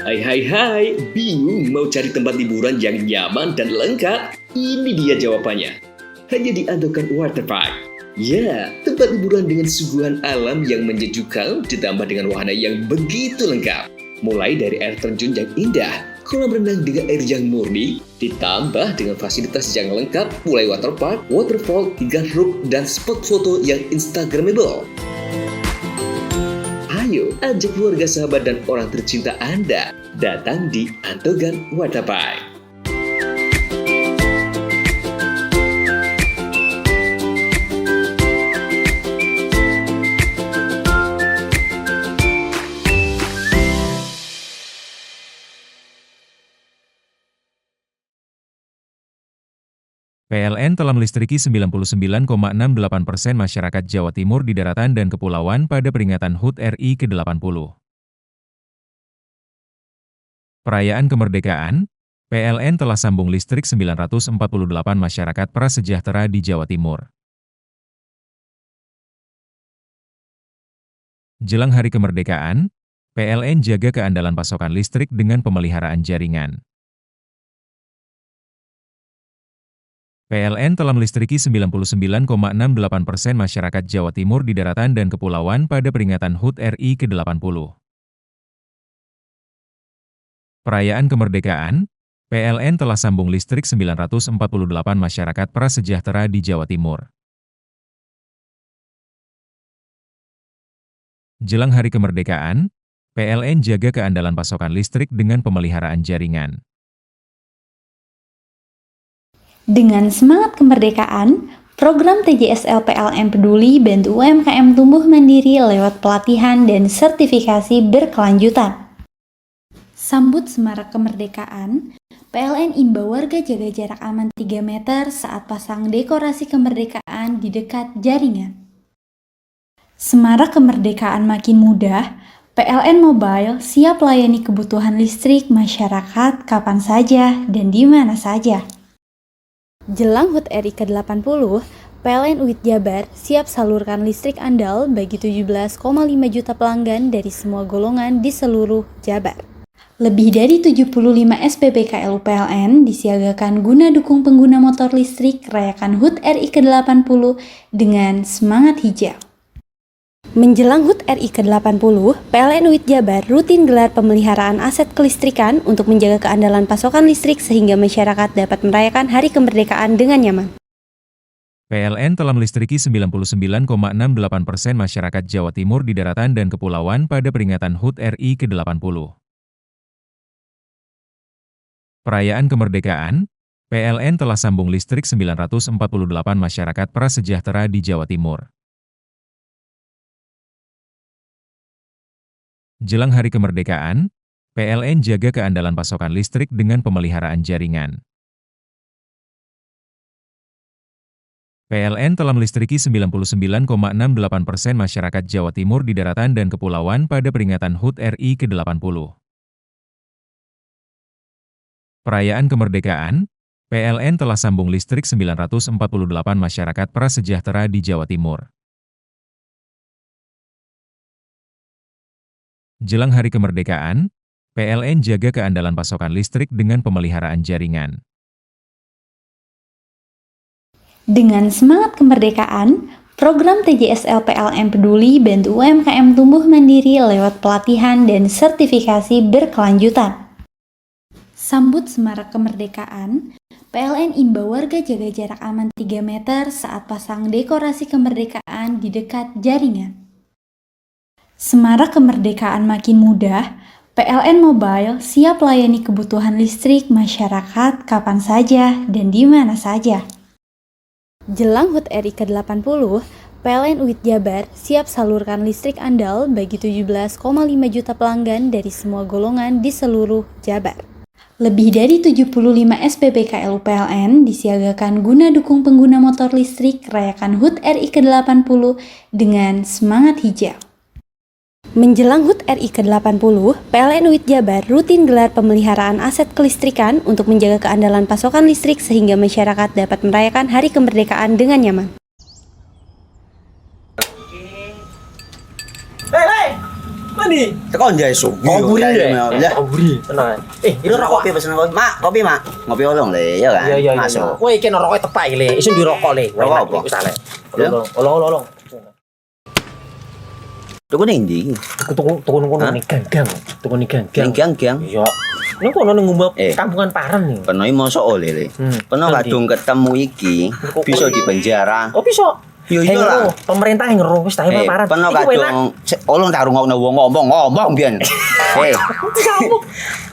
Hai, bingung mau cari tempat liburan yang nyaman dan lengkap? Ini dia jawabannya. Hanya di Andokan Waterpark. Ya, tempat liburan dengan suguhan alam yang menyejukkan ditambah dengan wahana yang begitu lengkap. Mulai dari air terjun yang indah, kolam renang dengan air yang murni, ditambah dengan fasilitas yang lengkap mulai waterpark, waterfall, hingga roof dan spot foto yang instagramable. Ayo, ajak keluarga, sahabat, dan orang tercinta Anda datang di Andokan Waterpark. PLN telah melistriki 99,68% masyarakat Jawa Timur di daratan dan kepulauan pada peringatan HUT RI ke-80. Perayaan kemerdekaan, PLN telah sambung listrik 948 masyarakat prasejahtera di Jawa Timur. Jelang Hari Kemerdekaan, PLN jaga keandalan pasokan listrik dengan pemeliharaan jaringan. PLN telah melistriki 99,68% masyarakat Jawa Timur di daratan dan kepulauan pada peringatan HUT RI ke-80. Perayaan kemerdekaan, PLN telah sambung listrik 948 masyarakat prasejahtera di Jawa Timur. Jelang Hari Kemerdekaan, PLN jaga keandalan pasokan listrik dengan pemeliharaan jaringan. Dengan semangat kemerdekaan, program TJSL PLN Peduli bantu UMKM tumbuh mandiri lewat pelatihan dan sertifikasi berkelanjutan. Sambut Semarak Kemerdekaan, PLN imbau warga jaga jarak aman 3 meter saat pasang dekorasi kemerdekaan di dekat jaringan. Semarak kemerdekaan makin mudah, PLN Mobile siap layani kebutuhan listrik masyarakat kapan saja dan di mana saja. Jelang HUT RI ke-80, PLN UIT Jabar siap salurkan listrik andal bagi 17,5 juta pelanggan dari semua golongan di seluruh Jabar. Lebih dari 75 SPBKLU PLN disiagakan guna dukung pengguna motor listrik rayakan HUT RI ke-80 dengan semangat hijau. Menjelang HUT RI ke-80, PLN UIT Jabar rutin gelar pemeliharaan aset kelistrikan untuk menjaga keandalan pasokan listrik sehingga masyarakat dapat merayakan Hari Kemerdekaan dengan nyaman. PLN telah melistriki 99,68% masyarakat Jawa Timur di daratan dan kepulauan pada peringatan HUT RI ke-80. Perayaan kemerdekaan, PLN telah sambung listrik 948 masyarakat prasejahtera di Jawa Timur. Jelang Hari Kemerdekaan, PLN jaga keandalan pasokan listrik dengan pemeliharaan jaringan. PLN telah melistriki 99,68% masyarakat Jawa Timur di daratan dan kepulauan pada peringatan HUT RI ke-80. Perayaan kemerdekaan, PLN telah sambung listrik 948 masyarakat prasejahtera di Jawa Timur. Jelang Hari Kemerdekaan, PLN telah melistriki 99,68% masyarakat Jawa Timur di daratan dan kepulauan pada peringatan HUT RI ke-80. Perayaan kemerdekaan, PLN telah sambung listrik 948 masyarakat prasejahtera di Jawa Timur. Jelang Hari Kemerdekaan, PLN jaga keandalan pasokan listrik dengan pemeliharaan jaringan. Dengan semangat kemerdekaan, program TJSL PLN Peduli bantu UMKM tumbuh mandiri lewat pelatihan dan sertifikasi berkelanjutan. Sambut semarak kemerdekaan, PLN imbau warga jaga jarak aman 3 meter saat pasang dekorasi kemerdekaan di dekat jaringan. Semarak kemerdekaan makin mudah, PLN Mobile siap layani kebutuhan listrik masyarakat kapan saja dan di mana saja. Jelang HUT RI ke-80, PLN UIT Jabar siap salurkan listrik andal bagi 17,5 juta pelanggan dari semua golongan di seluruh Jabar. Lebih dari 75 SPBKL PLN disiagakan guna dukung pengguna motor listrik rayakan HUT RI ke-80 dengan semangat hijau. Menjelang HUT RI ke-80, PLN UIT Jabar rutin gelar pemeliharaan aset kelistrikan untuk menjaga keandalan pasokan listrik sehingga masyarakat dapat merayakan Hari Kemerdekaan dengan nyaman. Hei, mandi. Tekan jaya su. Koburi ya. Koburi. Tenang. Ini rokok kopi pesen kopi. Mak, kopi mak. Ngopi olong le, ya kan? Iya. Masuk. Woi, kena rokok tepak iki le. Isun dirokok le. Rokok apa? Wis ale. Olong. Tuku ning ndi? Tuku ning ganggang. Tuku ning ganggang. Ning gang-gang. Iya. Ning kono ning ngumbat kampungan Paren nih. Penoy mosok oleh le. Peno kadung ketemu iki bisa dipenjara. Oh, bisa. Yo iya lah. Pemerintah yang ngeru wis tahe Paren. Peno kadung olong tak rungokno wong ngomong biyen.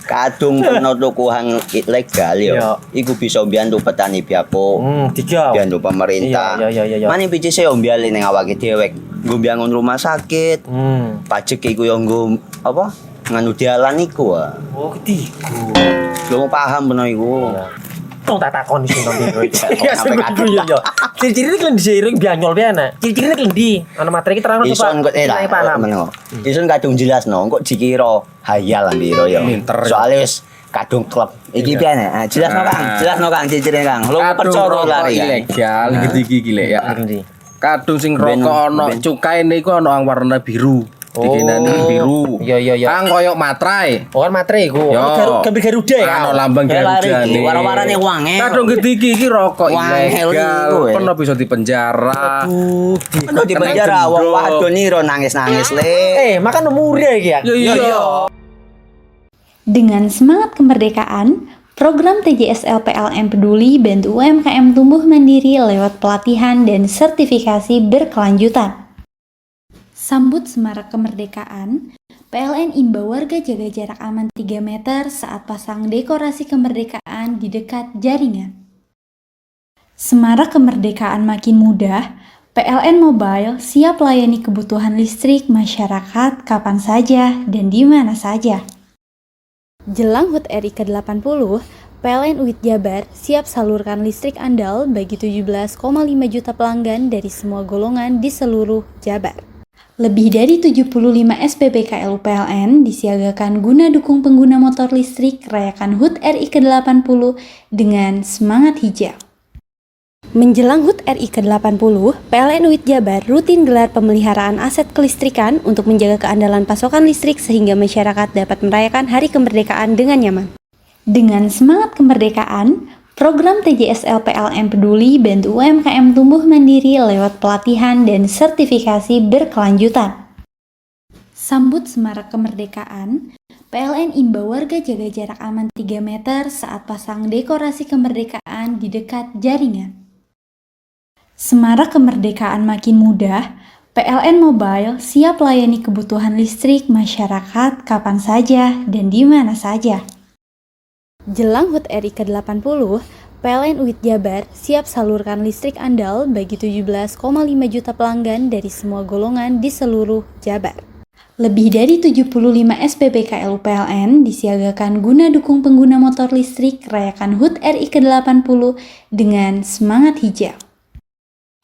Kadung peno tuku hang ilegal yo. Iku bisa mbiyantu petani biapo. Tiga. Mbiyantu pemerintah. Iya. Mane pici se mbiale ning awake dhewe. Nggo mbiyangun rumah sakit. Pajak iku yo nggo apa? Nganu dalan iku. Oh, ketiku. Lu paham peno iku. Tong tak takon sing nang dhewe. Ya sebetul yo. Ciri-ciri iki diseiring bianyol piye ana. Ciri-cirine klendi. Ana materi iki terang Ison kok paham. Ison kadung jelasno kok dikira hayal ambiro yo. Soale wis kadung klub. Iki piye ana? Jelasno Kang ciri-cirine Kang. Lu percaya lari ilegal iki lek ya. Kadung sing rokok ana cukaine iku ana warna biru. Dikenani biru. Iya. Kang koyo matrai. Oh kan matrai iku. Gambar Garuda ya. Ana lambang Garuda. Warna-warnane wange. Kadung gede iki rokok ilegal. Pernah bisa dipenjara. Pernah dipenjara wong wadon niro nangis-nangis le. Makan umure iki ya. Iya. Dengan semangat kemerdekaan, program TJSL PLN Peduli bantu UMKM tumbuh mandiri lewat pelatihan dan sertifikasi berkelanjutan. Sambut semarak kemerdekaan, PLN imbau warga jaga jarak aman 3 meter saat pasang dekorasi kemerdekaan di dekat jaringan. Semarak kemerdekaan makin mudah, PLN Mobile siap layani kebutuhan listrik masyarakat kapan saja dan di mana saja. Jelang HUT RI ke-80, PLN UIT Jabar siap salurkan listrik andal bagi 17,5 juta pelanggan dari semua golongan di seluruh Jabar. Lebih dari 75 SPBKL PLN disiagakan guna dukung pengguna motor listrik rayakan HUT RI ke-80 dengan semangat hijau. Menjelang HUT RI ke-80, PLN UIT Jabar rutin gelar pemeliharaan aset kelistrikan untuk menjaga keandalan pasokan listrik sehingga masyarakat dapat merayakan Hari Kemerdekaan dengan nyaman. Dengan semangat kemerdekaan, program TJSL PLN Peduli bantu UMKM tumbuh mandiri lewat pelatihan dan sertifikasi berkelanjutan. Sambut semarak kemerdekaan, PLN imbau warga jaga jarak aman 3 meter saat pasang dekorasi kemerdekaan di dekat jaringan. Semarak kemerdekaan makin mudah, PLN Mobile siap layani kebutuhan listrik masyarakat kapan saja dan di mana saja. Jelang HUT RI ke-80, PLN UIT Jabar siap salurkan listrik andal bagi 17,5 juta pelanggan dari semua golongan di seluruh Jabar. Lebih dari 75 SPBKL PLN disiagakan guna dukung pengguna motor listrik rayakan HUT RI ke-80 dengan semangat hijau.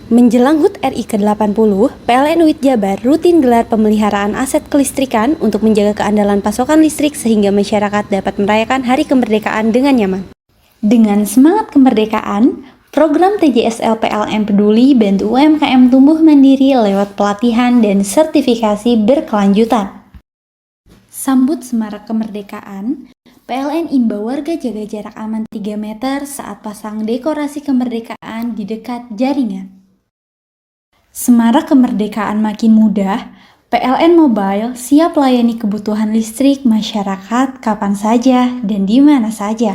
Menjelang HUT RI ke-80, PLN UIT Jabar rutin gelar pemeliharaan aset kelistrikan untuk menjaga keandalan pasokan listrik sehingga masyarakat dapat merayakan Hari Kemerdekaan dengan nyaman. Dengan semangat kemerdekaan, program TJSL PLN Peduli bantu UMKM tumbuh mandiri lewat pelatihan dan sertifikasi berkelanjutan. Sambut Semarak Kemerdekaan, PLN imbau warga jaga jarak aman 3 meter saat pasang dekorasi kemerdekaan di dekat jaringan. Semarak kemerdekaan makin mudah, PLN Mobile siap layani kebutuhan listrik masyarakat kapan saja dan di mana saja.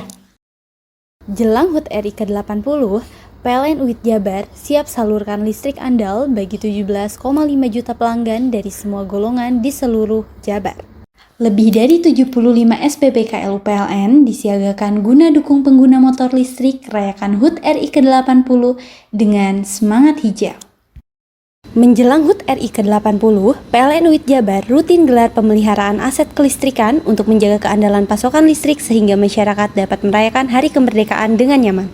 Jelang HUT RI ke-80, PLN UIT Jabar siap salurkan listrik andal bagi 17,5 juta pelanggan dari semua golongan di seluruh Jabar. Lebih dari 75 SPBKLU PLN disiagakan guna dukung pengguna motor listrik rayakan HUT RI ke-80 dengan semangat hijau. Menjelang HUT RI ke-80, PLN UIT Jabar rutin gelar pemeliharaan aset kelistrikan untuk menjaga keandalan pasokan listrik sehingga masyarakat dapat merayakan Hari Kemerdekaan dengan nyaman.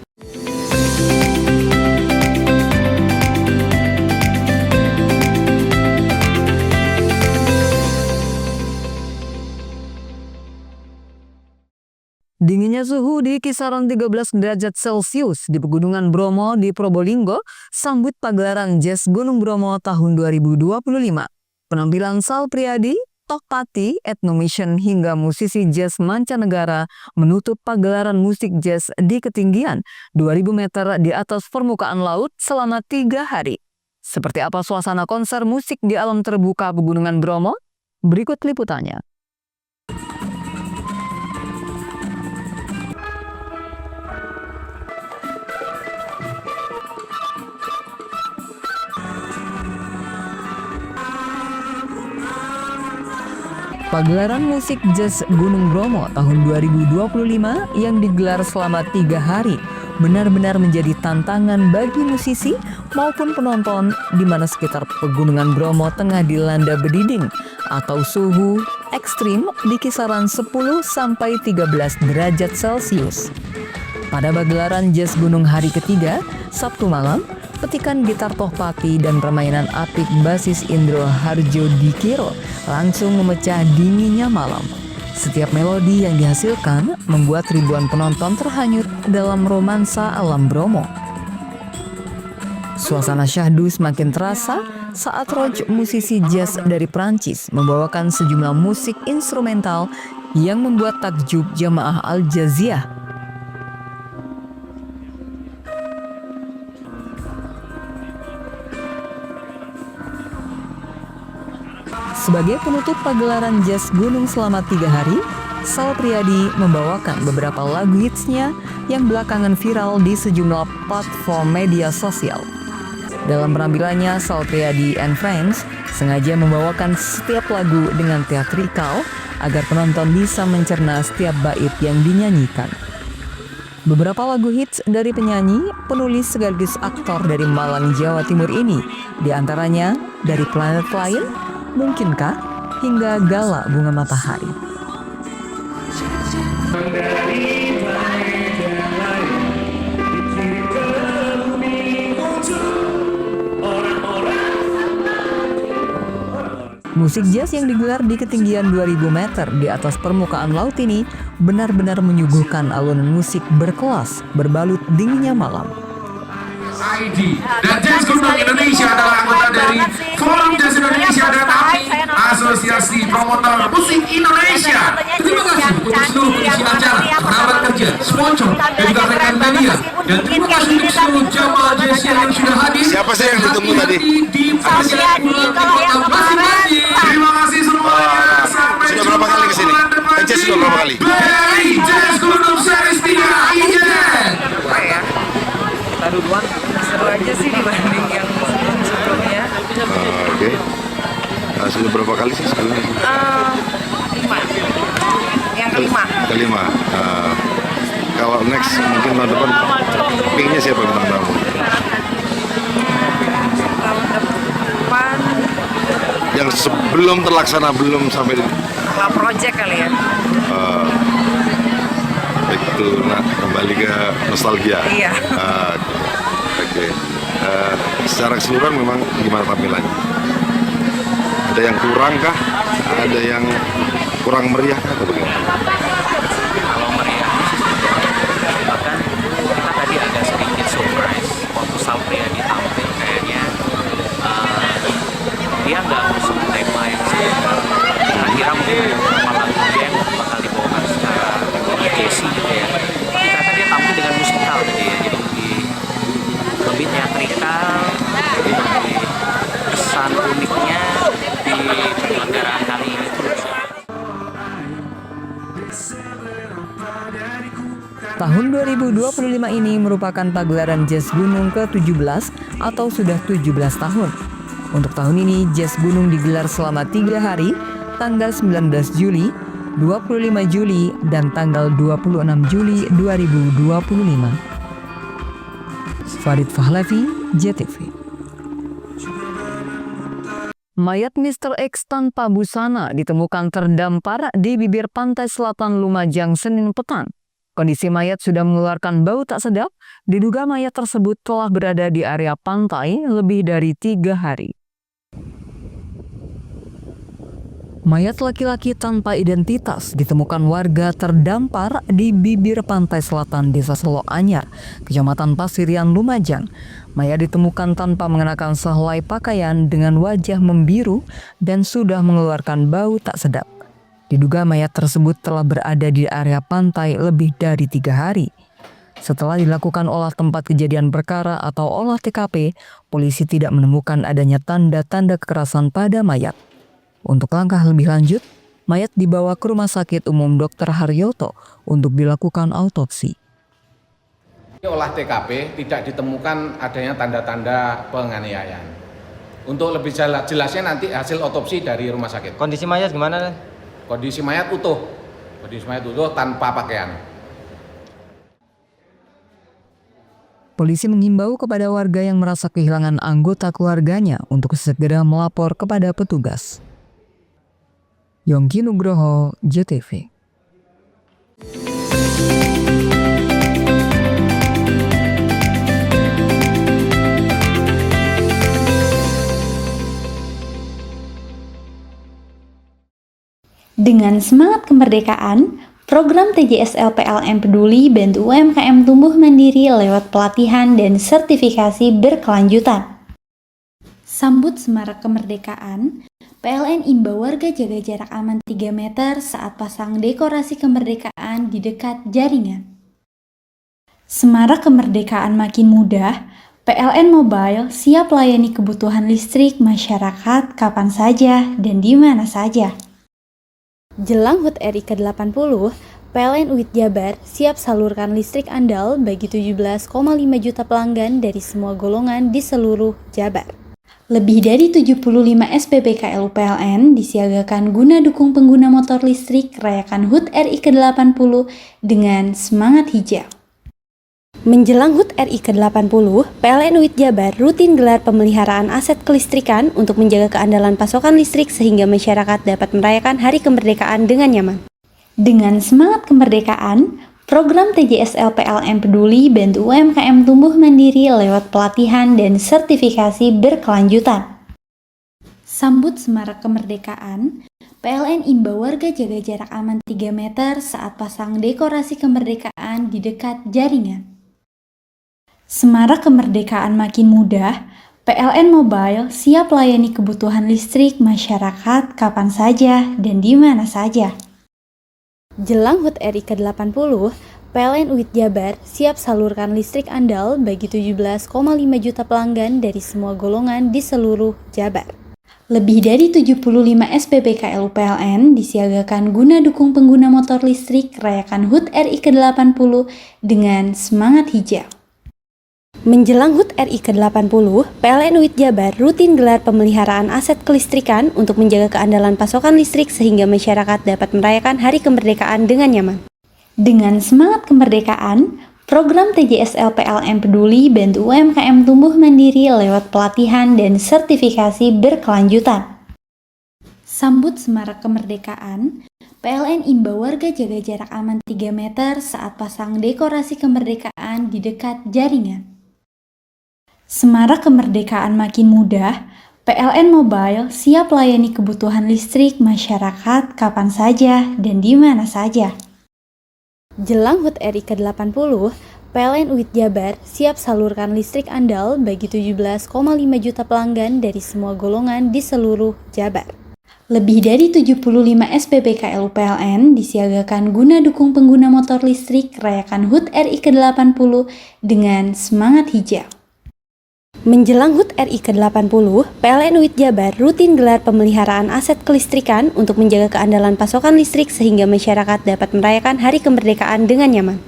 Dinginnya suhu di kisaran 13 derajat Celcius di Pegunungan Bromo di Probolinggo sambut pagelaran Jazz Gunung Bromo tahun 2025. Penampilan Sal Priadi, Tokpati, Ethnomission hingga musisi jazz mancanegara menutup pagelaran musik jazz di ketinggian 2000 meter di atas permukaan laut selama 3 hari. Seperti apa suasana konser musik di alam terbuka Pegunungan Bromo? Berikut liputannya. Pagelaran musik jazz Gunung Bromo tahun 2025 yang digelar selama 3 hari benar-benar menjadi tantangan bagi musisi maupun penonton di mana sekitar Pegunungan Bromo tengah dilanda bediding atau suhu ekstrim di kisaran 10 sampai 13 derajat Celcius. Pada pagelaran jazz Gunung hari ketiga, Sabtu malam, petikan gitar Tohpati dan permainan apik basis Indro Harjo Dikiro langsung memecah dinginnya malam. Setiap melodi yang dihasilkan membuat ribuan penonton terhanyut dalam romansa alam Bromo. Suasana syahdu semakin terasa saat Roj, musisi jazz dari Prancis, membawakan sejumlah musik instrumental yang membuat takjub jamaah Al-Jaziah. Sebagai penutup pagelaran jazz gunung selama 3 hari, Sal Priadi membawakan beberapa lagu hitsnya yang belakangan viral di sejumlah platform media sosial. Dalam penampilannya, Sal Priadi and Friends sengaja membawakan setiap lagu dengan teatrikal agar penonton bisa mencerna setiap bait yang dinyanyikan. Beberapa lagu hits dari penyanyi, penulis sekaligus aktor dari Malang, Jawa Timur ini, diantaranya Dari Planet Lain, Mungkinkah, hingga Gala Bunga Matahari. Musik jazz yang digelar di ketinggian 2000 meter di atas permukaan laut ini benar-benar menyuguhkan alunan musik berkelas berbalut dinginnya malam. ID dan Jazz Gunung Indonesia adalah anggota dari Forum Jazz Indonesia dan AMI, Asosiasi Promotor Musik Indonesia. Terima kasih untuk seluruh pengisi acara, kerabat kerja, sponsor, dan juga rekan media. Dan terima kasih untuk seluruh jamaah jazz yang sudah hadir. Siapa sih yang ditunggu tadi? Terima kasih semuanya. Sudah berapa kali kesini? Jazz sudah berapa kali? Dari Jazz Gunung Series 3 Ijen. Kita duluan seru aja sih dibanding yang sebelumnya. Oke. Sudah berapa kali sih sebelumnya? 5. Yang kelima. Kalau next mungkin tahun depan, pinginnya siapa bintang tamu? Tahun depan Yang sebelum terlaksana, belum sampai di... Club Project kali ya. Itu kembali ke nostalgia. Iya. Oke. Secara keseluruhan memang gimana tampilannya? Ada yang kurang kah? Ada yang kurang meriah kah atau bagaimana? Kalau meriah bahkan kita tadi ada sedikit surprise waktu Sal Priadi tampil, kayaknya dia nggak ngusung tema yang kita kira mungkin nama Tahun 2025 ini merupakan pagelaran Jazz Gunung ke-17 atau sudah 17 tahun. Untuk tahun ini, Jazz Gunung digelar selama 3 hari, tanggal 19 Juli, 25 Juli, dan tanggal 26 Juli 2025. Farid Fahlavi, JTV. Mayat Mr. X tanpa busana ditemukan terdampar di bibir pantai selatan Lumajang Senin petang. Kondisi mayat sudah mengeluarkan bau tak sedap, diduga mayat tersebut telah berada di area pantai lebih dari 3 hari. Mayat laki-laki tanpa identitas ditemukan warga terdampar di bibir pantai selatan Desa Selo Anyar, Kecamatan Pasirian, Lumajang. Mayat ditemukan tanpa mengenakan sehelai pakaian dengan wajah membiru dan sudah mengeluarkan bau tak sedap. Diduga mayat tersebut telah berada di area pantai lebih dari 3 hari. Setelah dilakukan olah tempat kejadian perkara atau olah TKP, polisi tidak menemukan adanya tanda-tanda kekerasan pada mayat. Untuk langkah lebih lanjut, mayat dibawa ke Rumah Sakit Umum Dr. Haryoto untuk dilakukan autopsi. Olah TKP tidak ditemukan adanya tanda-tanda penganiayaan. Untuk lebih jelasnya nanti hasil otopsi dari rumah sakit. Kondisi mayat gimana? Kondisi mayat utuh. Kondisi mayat utuh tanpa pakaian. Polisi mengimbau kepada warga yang merasa kehilangan anggota keluarganya untuk segera melapor kepada petugas. Yongki Nugroho, JTV. Dengan semangat kemerdekaan, program TJSL PLN Peduli bantu UMKM tumbuh mandiri lewat pelatihan dan sertifikasi berkelanjutan. Sambut Semarak Kemerdekaan, PLN imbau warga jaga jarak aman 3 meter saat pasang dekorasi kemerdekaan di dekat jaringan. Semarak kemerdekaan makin mudah, PLN Mobile siap layani kebutuhan listrik masyarakat kapan saja dan di mana saja. Jelang HUT RI ke-80, PLN UIT Jabar siap salurkan listrik andal bagi 17,5 juta pelanggan dari semua golongan di seluruh Jabar. Lebih dari 75 SPBKL PLN disiagakan guna dukung pengguna motor listrik rayakan HUT RI ke-80 dengan semangat hijau. Menjelang HUT RI ke-80, PLN UIT Jabar rutin gelar pemeliharaan aset kelistrikan untuk menjaga keandalan pasokan listrik sehingga masyarakat dapat merayakan Hari Kemerdekaan dengan nyaman. Dengan semangat kemerdekaan, program TJSL PLN Peduli bantu UMKM tumbuh mandiri lewat pelatihan dan sertifikasi berkelanjutan. Sambut Semarak Kemerdekaan, PLN imbau warga jaga jarak aman 3 meter saat pasang dekorasi kemerdekaan di dekat jaringan. Semarak kemerdekaan makin mudah, PLN Mobile siap layani kebutuhan listrik masyarakat kapan saja dan di mana saja. Jelang HUT RI ke-80, PLN UIT Jabar siap salurkan listrik andal bagi 17,5 juta pelanggan dari semua golongan di seluruh Jabar. Lebih dari 75 SPBKL PLN disiagakan guna dukung pengguna motor listrik rayakan HUT RI ke-80 dengan semangat hijau. Menjelang HUT RI ke-80, PLN UIT Jabar rutin gelar pemeliharaan aset kelistrikan untuk menjaga keandalan pasokan listrik sehingga masyarakat dapat merayakan Hari Kemerdekaan dengan nyaman. Dengan semangat kemerdekaan, program TJSL PLN Peduli bantu UMKM tumbuh mandiri lewat pelatihan dan sertifikasi berkelanjutan. Sambut Semarak Kemerdekaan, PLN imbau warga jaga jarak aman 3 meter saat pasang dekorasi kemerdekaan di dekat jaringan. Semarak kemerdekaan makin mudah, PLN Mobile siap layani kebutuhan listrik masyarakat kapan saja dan di mana saja. Jelang HUT RI ke-80, PLN UIT Jabar siap salurkan listrik andal bagi 17,5 juta pelanggan dari semua golongan di seluruh Jabar. Lebih dari 75 SPBKL PLN disiagakan guna dukung pengguna motor listrik rayakan HUT RI ke-80 dengan semangat hijau. Menjelang HUT RI ke-80, PLN UIT Jabar rutin gelar pemeliharaan aset kelistrikan untuk menjaga keandalan pasokan listrik sehingga masyarakat dapat merayakan Hari Kemerdekaan dengan nyaman.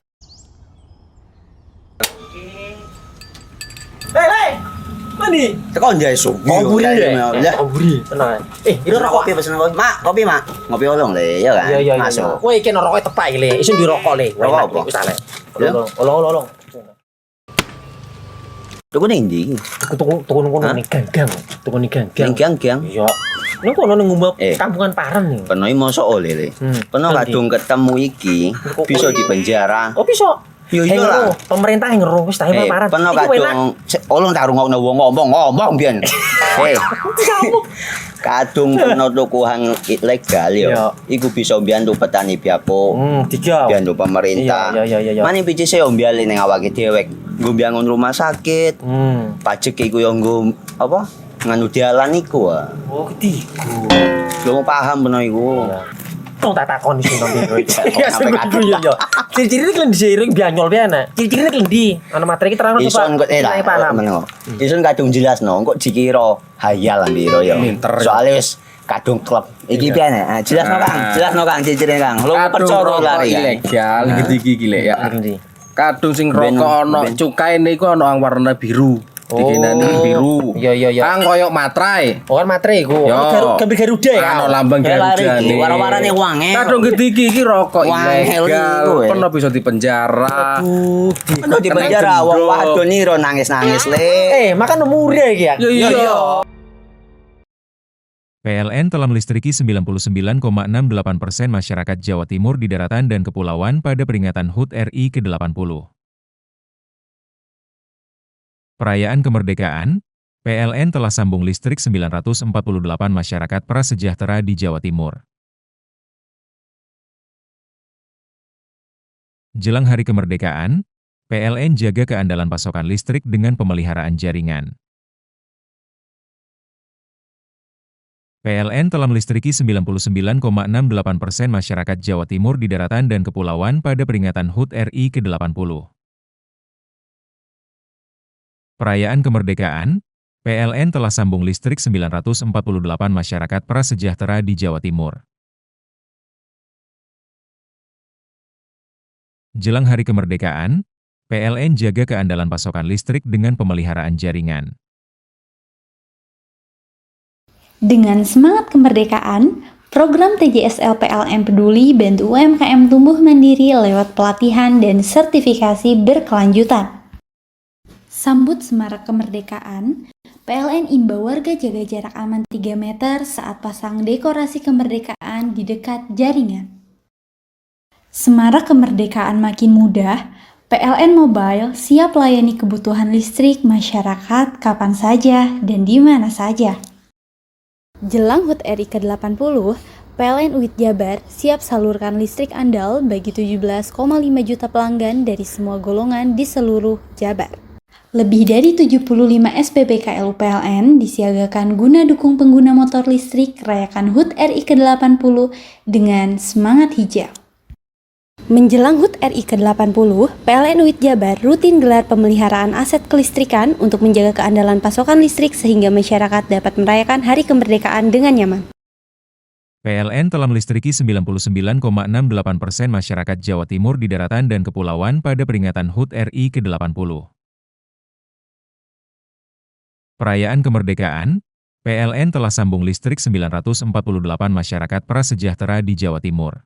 nih. Tekan jaya subuh. Komburi ya. ya. Komburi. Tenang. Ini rokok. Kopi pesen kopi. Mak, kopi mak. Ngopi olong le, ya kan? Iya. Masuk. Woi, iki rokok tepak iki le. Isin dirokok le. Rokok apa? Wis ale. Ya. Olong. Tuku ning ndi? Tuku ngono ning gang. Tuku ning gang. Ning gang. Iya. Ning kono ning ngumba kampungan Paren nih. Peno iki mosok oleh le. Peno kadung ketemu iki bisa dipenjara. Oh bisa. Yo iya lah. Pemerintah yang ngeru wis tahe Paren. Peno kadung olong tak rungokno wong ngomong biyen. Kadung peno tuku hang ilegal yo. Iku bisa mbiyantu petani biako. Mbiyantu pemerintah. Iya. Mane pici se mbiale ning awake dhewek. Nggo mbiangun rumah sakit. Pajak iku yo nggo apa? Nganu dalan iku. Oh, ketiku. Lu paham peno iku. Tong tak takoni sing nang biro iki. Ya sampe yo. Ciri-cirine klendi seiring bianyol piye Ciri-cirine klendi. Ana materi iki terang coba. Ison kok meneng. Ison kadung jelasno kok dikira hayal biro yo. Soale wis kadung klub. Iki piye nek? Jelasno Kang ciri-cirine Kang. Lu percaya lari ilegal iki lek ya. Kadung sing rokok ana cukaine iku ana warna biru. Dikenani biru. Iya. Kang koyo matrai. Oh kan matrai iku. Gambar Garuda ya. Ana lambang Garuda iki. Warna-warnane wangi. Kadung iki rokok ilegal. Pernah bisa dipenjara. Pernah dipenjara wong wadon iro nangis-nangis le. Makan murah iki ya. Iya. PLN telah melistriki 99,68% masyarakat Jawa Timur di daratan dan kepulauan pada peringatan HUT RI ke-80. Perayaan kemerdekaan, PLN telah sambung listrik 948 masyarakat prasejahtera di Jawa Timur. Jelang hari kemerdekaan, PLN jaga keandalan pasokan listrik dengan pemeliharaan jaringan. PLN telah melistriki 99,68% masyarakat Jawa Timur di daratan dan kepulauan pada peringatan HUT RI ke-80. Perayaan kemerdekaan, PLN telah sambung listrik 948 masyarakat prasejahtera di Jawa Timur. Jelang hari kemerdekaan, PLN jaga keandalan pasokan listrik dengan pemeliharaan jaringan. Dengan semangat kemerdekaan, program TJSL PLN Peduli bantu UMKM tumbuh mandiri lewat pelatihan dan sertifikasi berkelanjutan. Sambut semarak kemerdekaan, PLN imbau warga jaga jarak aman 3 meter saat pasang dekorasi kemerdekaan di dekat jaringan. Semarak kemerdekaan makin mudah, PLN Mobile siap layani kebutuhan listrik masyarakat kapan saja dan di mana saja. Jelang HUT RI ke-80, PLN UIT Jabar siap salurkan listrik andal bagi 17,5 juta pelanggan dari semua golongan di seluruh Jabar. Lebih dari 75 SPBKL PLN disiagakan guna dukung pengguna motor listrik rayakan HUT RI ke-80 dengan semangat hijau. Menjelang HUT RI ke-80, PLN UIT Jabar rutin gelar pemeliharaan aset kelistrikan untuk menjaga keandalan pasokan listrik sehingga masyarakat dapat merayakan hari kemerdekaan dengan nyaman. PLN telah melistriki 99,68% masyarakat Jawa Timur di daratan dan kepulauan pada peringatan HUT RI ke-80. Perayaan kemerdekaan, PLN telah sambung listrik 948 masyarakat prasejahtera di Jawa Timur.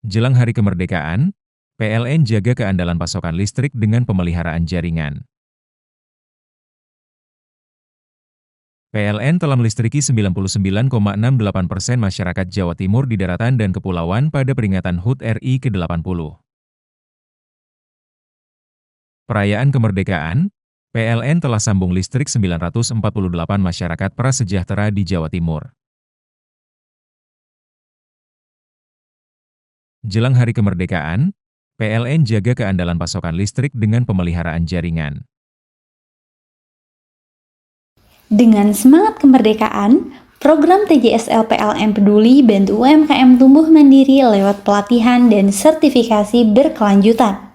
Jelang hari kemerdekaan, PLN jaga keandalan pasokan listrik dengan pemeliharaan jaringan. PLN telah melistriki 99,68% masyarakat Jawa Timur di daratan dan kepulauan pada peringatan HUT RI ke-80. Perayaan kemerdekaan, PLN telah sambung listrik 948 masyarakat prasejahtera di Jawa Timur. Jelang hari kemerdekaan, PLN jaga keandalan pasokan listrik dengan pemeliharaan jaringan. Dengan semangat kemerdekaan, program TJSL PLN Peduli bantu UMKM tumbuh mandiri lewat pelatihan dan sertifikasi berkelanjutan.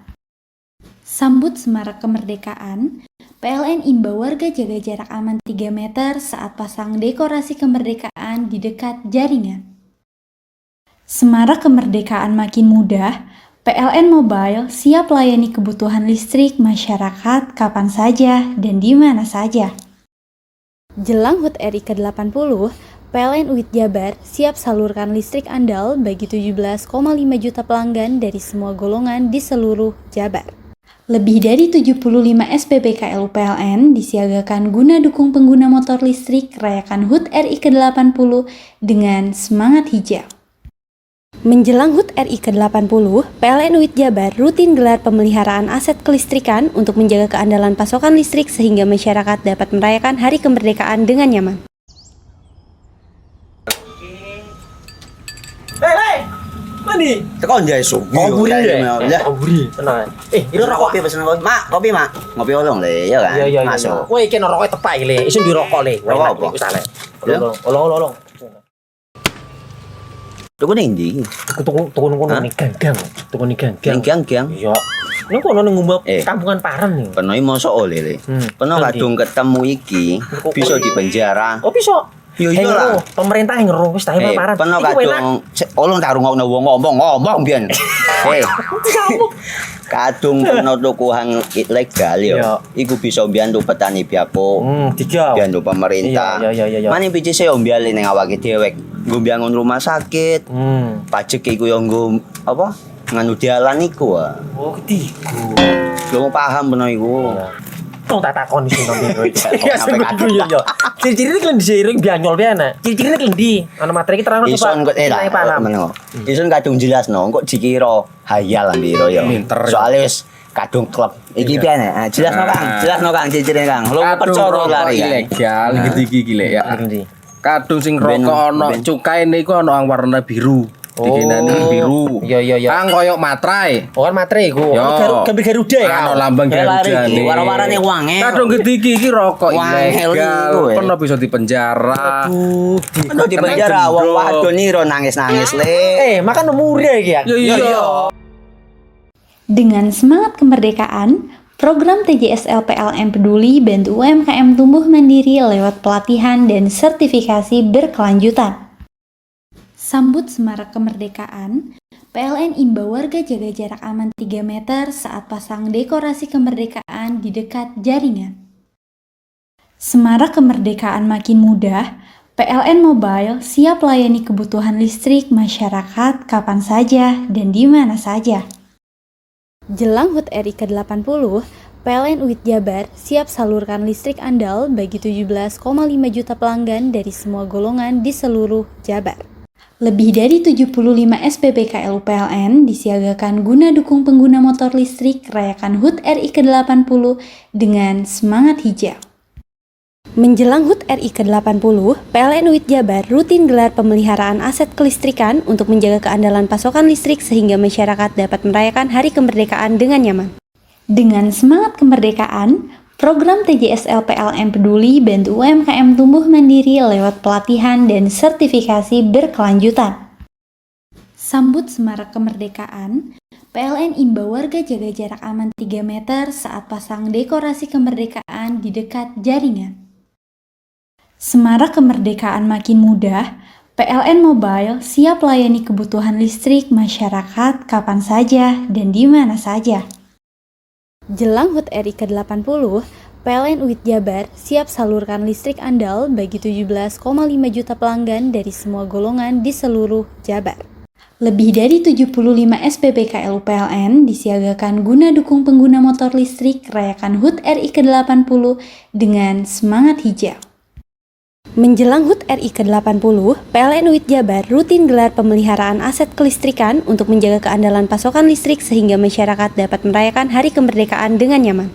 Sambut semarak kemerdekaan, PLN imbau warga jaga jarak aman 3 meter saat pasang dekorasi kemerdekaan di dekat jaringan. Semarak kemerdekaan makin mudah, PLN Mobile siap layani kebutuhan listrik masyarakat kapan saja dan di mana saja. Jelang HUT RI ke-80, PLN UIT Jabar siap salurkan listrik andal bagi 17,5 juta pelanggan dari semua golongan di seluruh Jabar. Lebih dari 75 SPBKL PLN disiagakan guna dukung pengguna motor listrik rayakan HUT RI ke-80 dengan semangat hijau. Menjelang HUT RI ke-80, PLN UIT Jabar rutin gelar pemeliharaan aset kelistrikan untuk menjaga keandalan pasokan listrik sehingga masyarakat dapat merayakan Hari Kemerdekaan dengan nyaman. Hei, mandi. Tekan jaya su. Buri ya. Buri. Tenang. Ini rokok. Kopi pesen kopi. Mak, kopi mak. Ngopi olong le, ya kan? Iya. Masuk. Kowe iki rokok tepak iki le. Isin dirokok le. Rokok apa? Wis ale. Olong. Tuku ning ndi? Tuku ning gang. Tuku ning gang. Gang. Iya. Ini kono ning ngumbat kampungan Paren nih. Penoi mosok oleh le. Peno kadung ketemu iki bisa dipenjara. Oh bisa. Yo iya lah. Pemerintah yang ngeru wis ta Paren. Peno kadung olong tak rungokno wong ngomong biyen. Kadung peno tuku hang ilegal yo. Iku bisa mbiyantu petani biapo. Mbiyantu pemerintah. Iya. Mane picise yo mbiale ning awake dhewek. Nggo mbiangun rumah sakit. Pajak iku yo nggo apa? Nganu dalan iku ah. Oh, ketiku. Lu paham peno iku. Tong tak takoni sing nang dhewe. Ya sebenernya yo. Ciri-ciri iki diseiring bianyol piye ana. Ciri-ciri klendi. Ana materi iki terang coba. Ison kok meneng. Ison kadung jelasno kok dikira hayal ambiro yo. Soale wis kadung klub. Iki piye ana? Jelasno Kang ciri-cirine Kang. Lu percaya lari ilegal iki le ya. Kadung sing rokok ana cukaine iku ana warna biru. Dikenani biru. Iya. Kang koyo materai. Oh kan materai iku. Gambar Garuda ya. Ana lambang Garuda. Warna-warnane wange. Kadung gede iki rokok ilegal. Pernah bisa dipenjara. Pernah dipenjara wong wadon iro nangis-nangis le. Makan murah iki ya. Iya. Dengan semangat kemerdekaan, program TJSL PLN Peduli bantu UMKM tumbuh mandiri lewat pelatihan dan sertifikasi berkelanjutan. Sambut Semarak Kemerdekaan, PLN imbau warga jaga jarak aman 3 meter saat pasang dekorasi kemerdekaan di dekat jaringan. Semarak Kemerdekaan makin mudah, PLN Mobile siap layani kebutuhan listrik masyarakat kapan saja dan di mana saja. Jelang HUT RI ke-80, PLN UIT Jabar siap salurkan listrik andal bagi 17,5 juta pelanggan dari semua golongan di seluruh Jabar. Lebih dari 75 SPBKL PLN disiagakan guna dukung pengguna motor listrik rayakan HUT RI ke-80 dengan semangat hijau. Menjelang HUT RI ke-80, PLN UIT Jabar rutin gelar pemeliharaan aset kelistrikan untuk menjaga keandalan pasokan listrik sehingga masyarakat dapat merayakan Hari Kemerdekaan dengan nyaman. Dengan semangat kemerdekaan, program TJSL PLN Peduli bantu UMKM tumbuh mandiri lewat pelatihan dan sertifikasi berkelanjutan. Sambut Semarak Kemerdekaan, PLN imbau warga jaga jarak aman 3 meter saat pasang dekorasi kemerdekaan di dekat jaringan. Semarak Kemerdekaan makin mudah, PLN Mobile siap layani kebutuhan listrik masyarakat kapan saja dan di mana saja. Jelang HUT RI ke-80, PLN UIT Jabar siap salurkan listrik andal bagi 17,5 juta pelanggan dari semua golongan di seluruh Jabar. Lebih dari 75 SPBKL PLN disiagakan guna dukung pengguna motor listrik rayakan HUT RI ke-80 dengan semangat hijau. Menjelang HUT RI ke-80, PLN UIT Jabar rutin gelar pemeliharaan aset kelistrikan untuk menjaga keandalan pasokan listrik sehingga masyarakat dapat merayakan Hari Kemerdekaan dengan nyaman.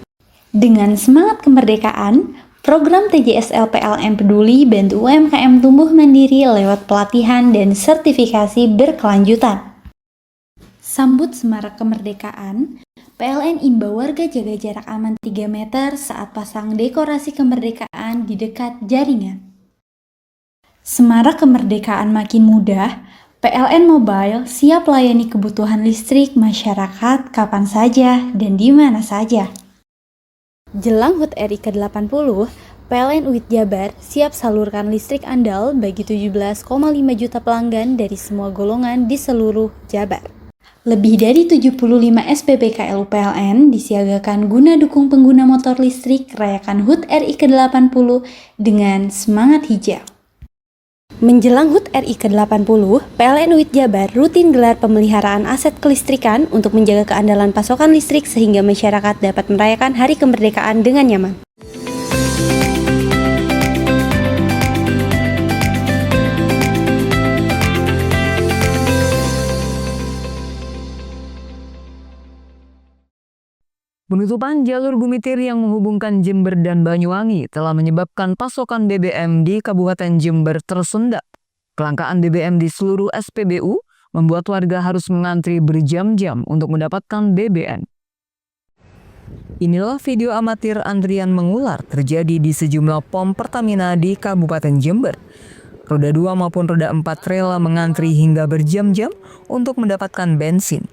Dengan semangat kemerdekaan, program TJSL PLN Peduli bantu UMKM tumbuh mandiri lewat pelatihan dan sertifikasi berkelanjutan. Sambut Semarak Kemerdekaan, PLN imbau warga jaga jarak aman 3 meter saat pasang dekorasi kemerdekaan di dekat jaringan. Semarak Kemerdekaan makin mudah, PLN Mobile siap layani kebutuhan listrik masyarakat kapan saja dan di mana saja. Jelang HUT RI ke-80, PLN UIT Jabar siap salurkan listrik andal bagi 17,5 juta pelanggan dari semua golongan di seluruh Jabar. Lebih dari 75 SPBKL PLN disiagakan guna dukung pengguna motor listrik rayakan HUT RI ke-80 dengan semangat hijau. Menjelang HUT RI ke-80, PLN UIT Jabar rutin gelar pemeliharaan aset kelistrikan untuk menjaga keandalan pasokan listrik sehingga masyarakat dapat merayakan Hari Kemerdekaan dengan nyaman. Penutupan jalur Gumitir yang menghubungkan Jember dan Banyuwangi telah menyebabkan pasokan BBM di Kabupaten Jember tersendat. Kelangkaan BBM di seluruh SPBU membuat warga harus mengantri berjam-jam untuk mendapatkan BBM. Inilah video amatir antrian mengular terjadi di sejumlah pom Pertamina di Kabupaten Jember. Roda 2 maupun roda 4 rela mengantri hingga berjam-jam untuk mendapatkan bensin.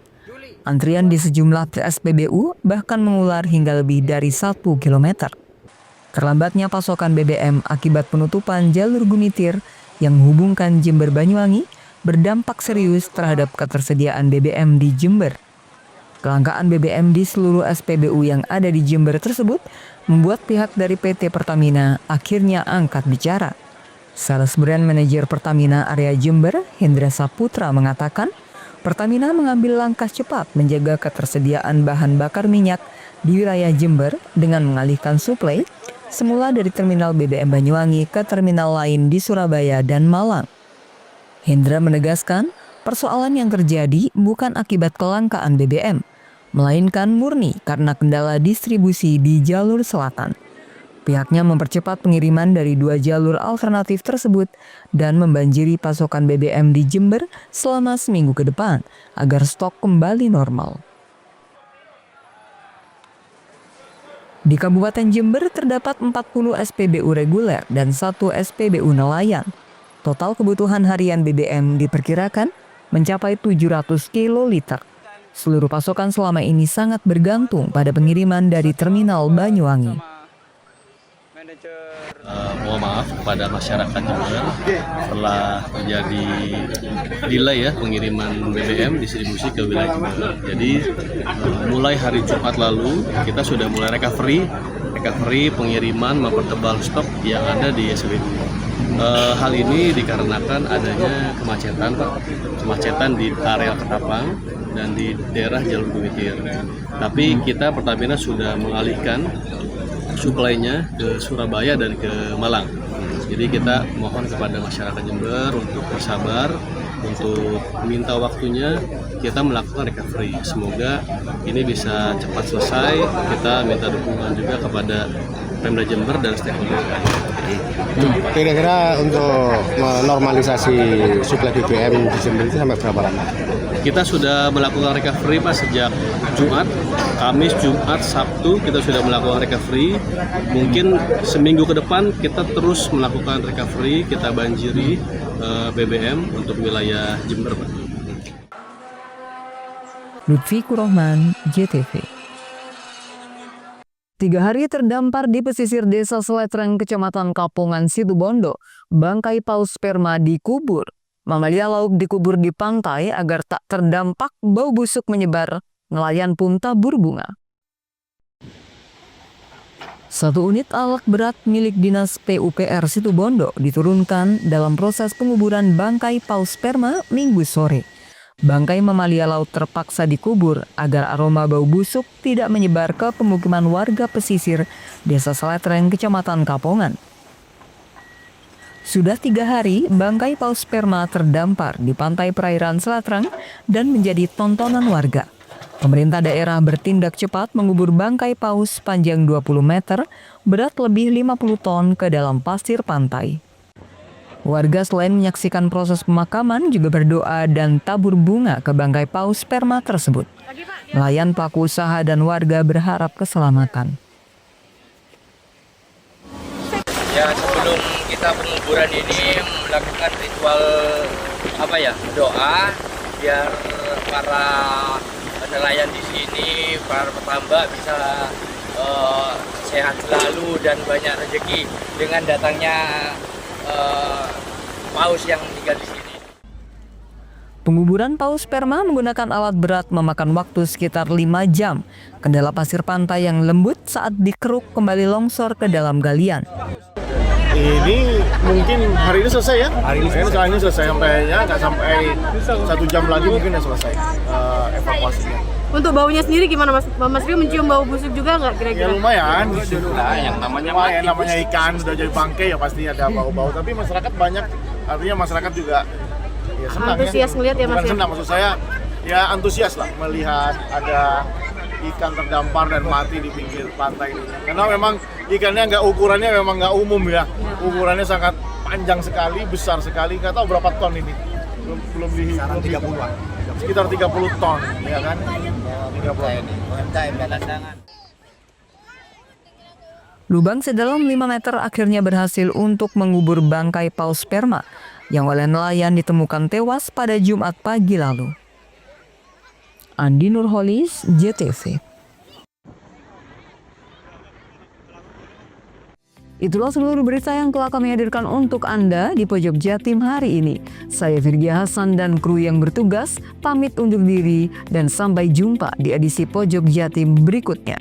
Antrian di sejumlah SPBU bahkan mengular hingga lebih dari 1 km. Terlambatnya pasokan BBM akibat penutupan jalur Gumitir yang menghubungkan Jember Banyuwangi berdampak serius terhadap ketersediaan BBM di Jember. Kelangkaan BBM di seluruh SPBU yang ada di Jember tersebut membuat pihak dari PT Pertamina akhirnya angkat bicara. Sales Brand Manager Pertamina area Jember, Hendra Saputra mengatakan, Pertamina mengambil langkah cepat menjaga ketersediaan bahan bakar minyak di wilayah Jember dengan mengalihkan suplai semula dari terminal BBM Banyuwangi ke terminal lain di Surabaya dan Malang. Hendra menegaskan, persoalan yang terjadi bukan akibat kelangkaan BBM, melainkan murni karena kendala distribusi di jalur selatan. Pihaknya mempercepat pengiriman dari 2 jalur alternatif tersebut dan membanjiri pasokan BBM di Jember selama seminggu ke depan agar stok kembali normal. Di Kabupaten Jember terdapat 40 SPBU reguler dan 1 SPBU nelayan. Total kebutuhan harian BBM diperkirakan mencapai 700 kiloliter. Seluruh pasokan selama ini sangat bergantung pada pengiriman dari terminal Banyuwangi. Mohon maaf kepada masyarakat Jember setelah terjadi delay ya pengiriman BBM distribusi ke wilayah Jember. Jadi mulai hari Jumat lalu kita sudah mulai recovery pengiriman mempertebal stok yang ada di SPBU. Hal ini dikarenakan adanya kemacetan di area Ketapang dan di daerah jalur Gumitir. Tapi kita Pertamina sudah mengalihkan suplainya ke Surabaya dan ke Malang. Jadi kita mohon kepada masyarakat Jember untuk bersabar, untuk minta waktunya kita melakukan recovery. Semoga ini bisa cepat selesai. Kita minta dukungan juga kepada Pemda Jember dan stakeholder. Kira-kira untuk menormalisasi suplai BBM di Jember itu sampai berapa lama? Kita sudah melakukan recovery Pak sejak Jumat, Kamis, Jumat, Sabtu kita sudah melakukan recovery. Mungkin seminggu ke depan kita terus melakukan recovery, kita banjiri BBM untuk wilayah Jember Pak. Lutfi Kurohman, JTV. 3 hari terdampar di pesisir Desa Seletreng, Kecamatan Kapongan, Situbondo, bangkai paus sperma dikubur. Mamalia laut dikubur di pantai agar tak terdampak bau busuk menyebar. Nelayan pun tabur bunga. 1 unit alat berat milik Dinas PUPR Situbondo diturunkan dalam proses penguburan bangkai paus sperma Minggu sore. Bangkai mamalia laut terpaksa dikubur agar aroma bau busuk tidak menyebar ke pemukiman warga pesisir Desa Seletreng, Kecamatan Kapongan. Sudah 3 hari, bangkai paus sperma terdampar di pantai perairan Seletreng dan menjadi tontonan warga. Pemerintah daerah bertindak cepat mengubur bangkai paus panjang 20 meter, berat lebih 50 ton ke dalam pasir pantai. Warga selain menyaksikan proses pemakaman juga berdoa dan tabur bunga ke bangkai paus sperma tersebut. Nelayan, pelaku usaha, dan warga berharap keselamatan. Ya, sebelum kita penguburan ini melakukan ritual doa biar para nelayan di sini, para petambak bisa sehat selalu dan banyak rezeki dengan datangnya paus yang tinggal di sini. Penguburan paus sperma menggunakan alat berat memakan waktu sekitar 5 jam. Kendala pasir pantai yang lembut saat dikeruk kembali longsor ke dalam galian. Ini mungkin hari ini selesai ya? Hari ini selesai nggak sampai 1 jam lagi mungkin ya selesai evakuasinya. Untuk baunya sendiri gimana Mas Rio, mencium bau busuk juga nggak kira-kira? Ya lumayan, yang namanya ikan sudah jadi bangkai ya pasti ada bau-bau. Tapi masyarakat banyak, artinya masyarakat juga ya senang antusias ngeliat ya Mas. Bukan senang, maksud saya ya antusias lah melihat ada ikan terdampar dan mati di pinggir pantai ini. Karena memang ikannya ukurannya memang nggak umum ya. Ukurannya sangat panjang sekali, besar sekali. Nggak tahu berapa ton ini. Belum dihitung. 30-an. Sekitar 30 ton, ya kan? 30 ton. Lubang sedalam 5 meter akhirnya berhasil untuk mengubur bangkai paus sperma yang oleh nelayan ditemukan tewas pada Jumat pagi lalu. Andi Nurholis, JTV. Itulah seluruh berita yang telah kami hadirkan untuk Anda di Pojok Jatim hari ini. Saya Virgia Hasan dan kru yang bertugas pamit undur diri dan sampai jumpa di edisi Pojok Jatim berikutnya.